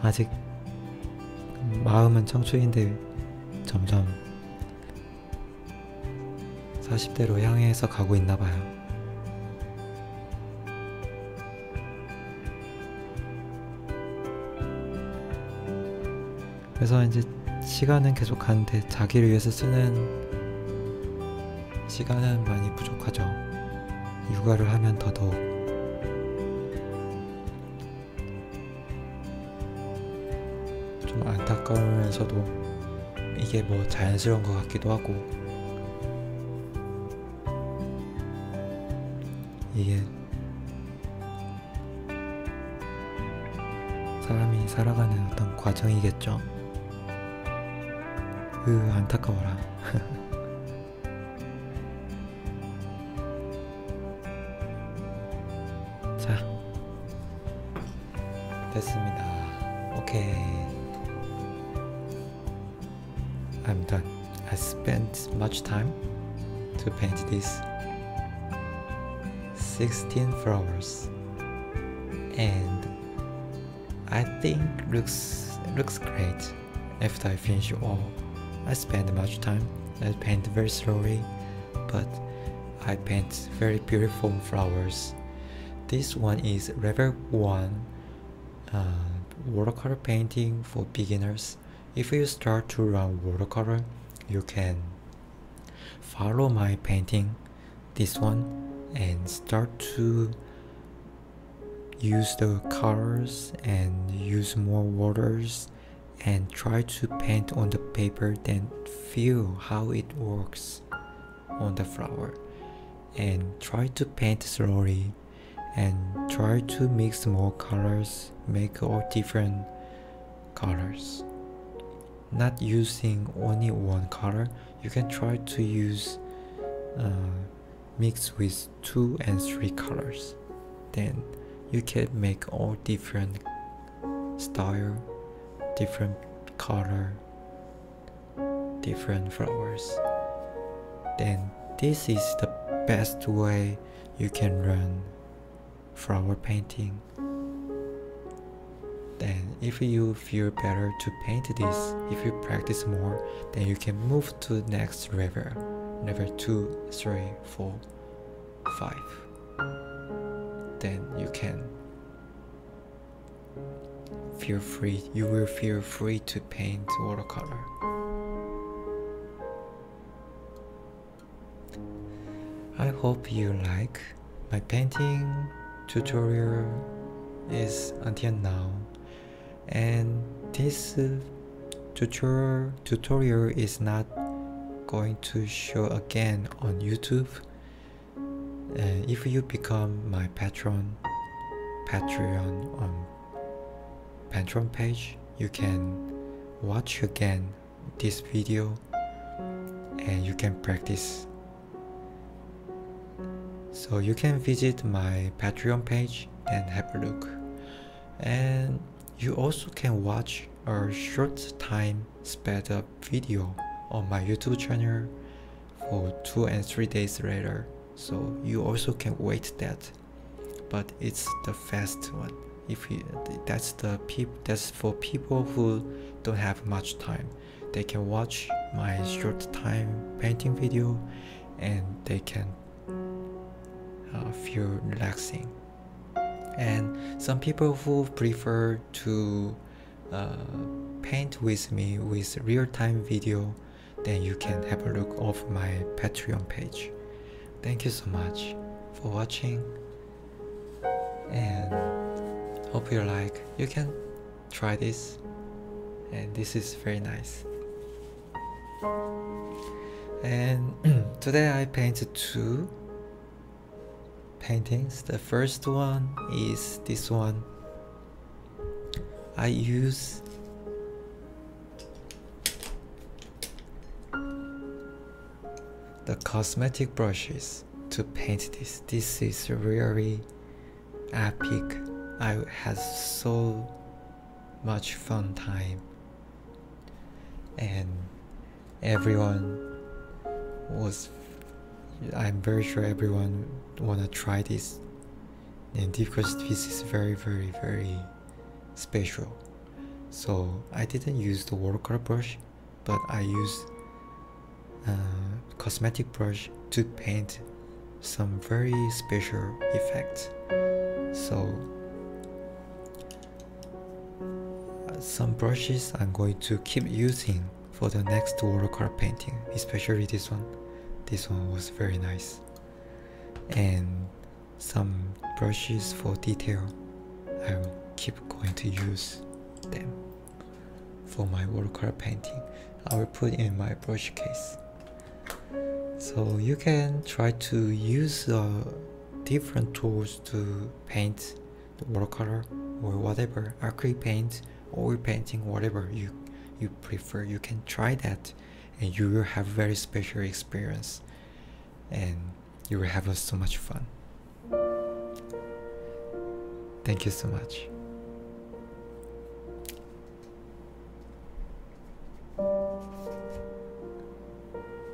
S1: 아직 마음은 청춘인데 점점 40대로 향해서 가고 있나봐요. 그래서 이제 시간은 계속 가는데 자기를 위해서 쓰는 시간은 많이 부족하죠. 육아를 하면 더더욱. 좀 안타까우면서도 이게 뭐 자연스러운 것 같기도 하고 이게 사람이 살아가는 어떤 과정이겠죠. 안타까워라. 자, 됐습니다. 오케이. I'm done. I spent much time to paint these 16 flowers and I think looks great. After I finish all, I spend much time. I paint very slowly, but I paint very beautiful flowers. This one is level 1 watercolor painting for beginners. If you start to learn watercolor, you can follow my painting, this one, and start to use the colors and use more waters and try to paint on the paper, then feel how it works on the flower and try to paint slowly and try to mix more colors, make all different colors. Not using only one color, you can try to use mixed with 2 and 3 colors. Then you can make all different style, different color, different flowers. Then this is the best way you can learn flower painting. Then if you feel better to paint this, if you practice more, then you can move to the next level. Level 2, 3, 4, 5. Then you can feel free, you will feel free to paint watercolor. I hope you like my painting tutorial is until now. And this tutorial is not going to show again on YouTube. If you become my Patreon page, you can watch again this video and you can practice. So you can visit my Patreon page and have a look. And you also can watch a short time sped up video on my YouTube channel for 2 and 3 days later. So you also can wait that, but it's the fast one. That's for people who don't have much time. They can watch my short time painting video and they can feel relaxing. And some people who prefer to paint with me with real-time video, then you can have a look of my Patreon page. Thank you so much for watching, and hope you like. You can try this, and this is very nice. And today I painted 2 paintings. The first one is this one. I use the cosmetic brushes to paint this. This is really epic. I had so much fun time, and I'm very sure everyone wanna try this, and because this is very, very, very special. So I didn't use the watercolor brush, but I used cosmetic brush to paint some very special effects. So some brushes I'm going to keep using for the next watercolor painting, especially this one. This one was very nice. And some brushes for detail, I will keep going to use them for my watercolor painting. I will put in my brush case. So you can try to use different tools to paint the watercolor or whatever, acrylic paint, oil painting, whatever you prefer. You can try that and you will have very special experience and you will have so much fun. Thank you so much.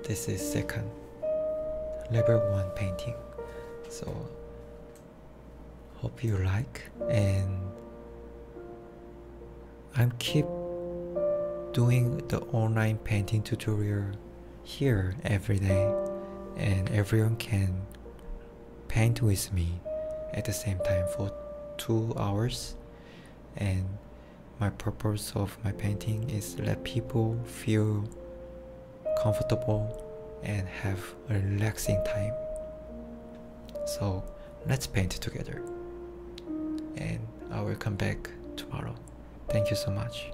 S1: This is second level 1 painting. So hope you like, and I'm keep doing the online painting tutorial here every day, and everyone can paint with me at the same time for 2 hours. And my purpose of my painting is to let people feel comfortable and have a relaxing time. So let's paint together, and I will come back tomorrow. Thank you so much.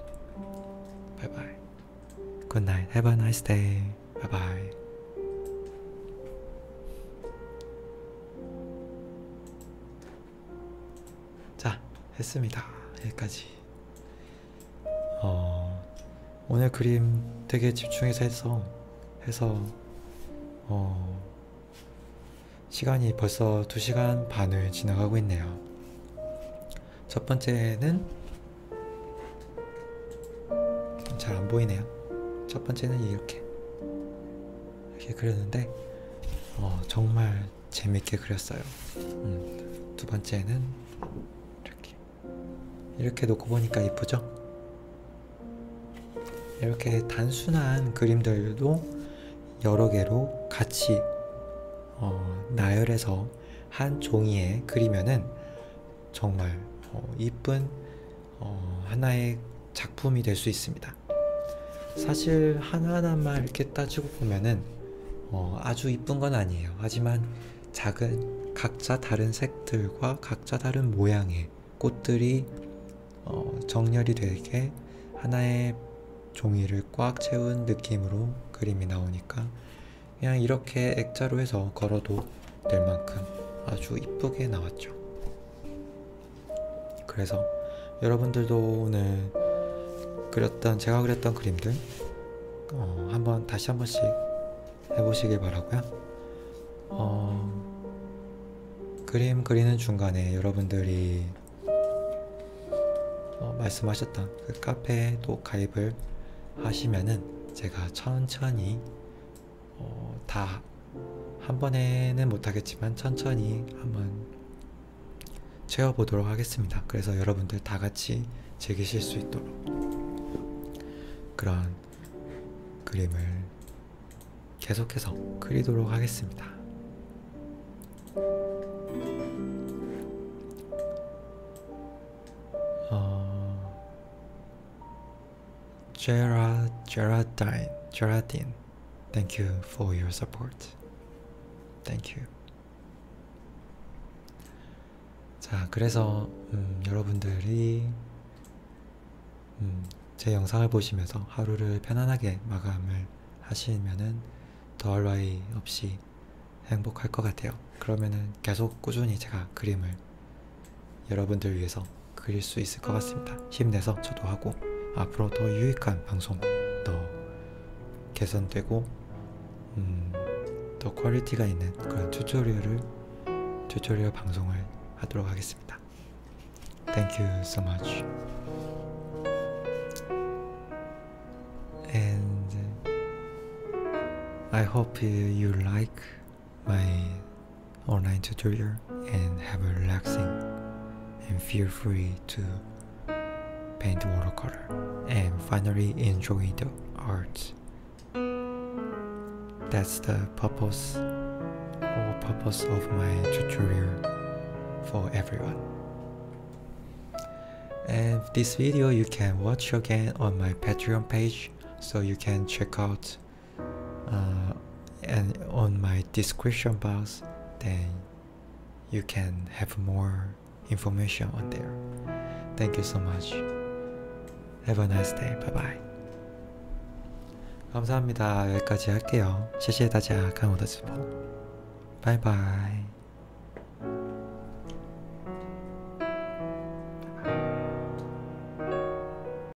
S1: Bye bye. Good night. Have a nice day. Bye bye. 자, 했습니다. 여기까지. 오늘 그림 되게 집중해서 해서 시간이 벌써 2시간 반을 지나가고 있네요. 첫 번째는 잘 안 보이네요. 첫 번째는 이렇게 그렸는데 정말 재밌게 그렸어요. 두 번째는 이렇게 놓고 보니까 이쁘죠? 이렇게 단순한 그림들도 여러 개로 같이 나열해서 한 종이에 그리면은 정말 이쁜 하나의 작품이 될 수 있습니다. 사실 하나하나만 이렇게 따지고 보면은 아주 이쁜 건 아니에요. 하지만 작은 각자 다른 색들과 각자 다른 모양의 꽃들이 정렬이 되게 하나의 종이를 꽉 채운 느낌으로 그림이 나오니까 그냥 이렇게 액자로 해서 걸어도 될 만큼 아주 이쁘게 나왔죠. 그래서 여러분들도 오늘 제가 그렸던 그림들 다시 한 번씩 해보시길 바라고요. 그림 그리는 중간에 여러분들이 말씀하셨던 그 카페에도 가입을 하시면은 제가 천천히 다 한 번에는 못하겠지만 천천히 한번 채워보도록 하겠습니다. 그래서 여러분들 다 같이 즐기실 수 있도록 그런 그림을 계속해서 그리도록 하겠습니다. Geraldine, thank you for your support. Thank you. 자, 그래서 여러분들이 제 영상을 보시면서 하루를 편안하게 마감을 하시면은 더할 나위 없이 행복할 것 같아요. 그러면은 계속 꾸준히 제가 그림을 여러분들 위해서 그릴 수 있을 것 같습니다. 힘내서 저도 하고 앞으로 더 유익한 방송, 더 개선되고 더 퀄리티가 있는 그런 튜토리얼 방송을 하도록 하겠습니다. Thank you so much. And I hope you like my online tutorial and have a relaxing and feel free to paint watercolor and finally enjoy the art. That's the purpose of my tutorial for everyone. And this video you can watch again on my Patreon page, so you can check out and on my description box, then you can have more information on there. Thank you so much. Have a nice day. Bye bye. 감사합니다. 여기까지 할게요. 谢谢大家看我的直播. Bye bye.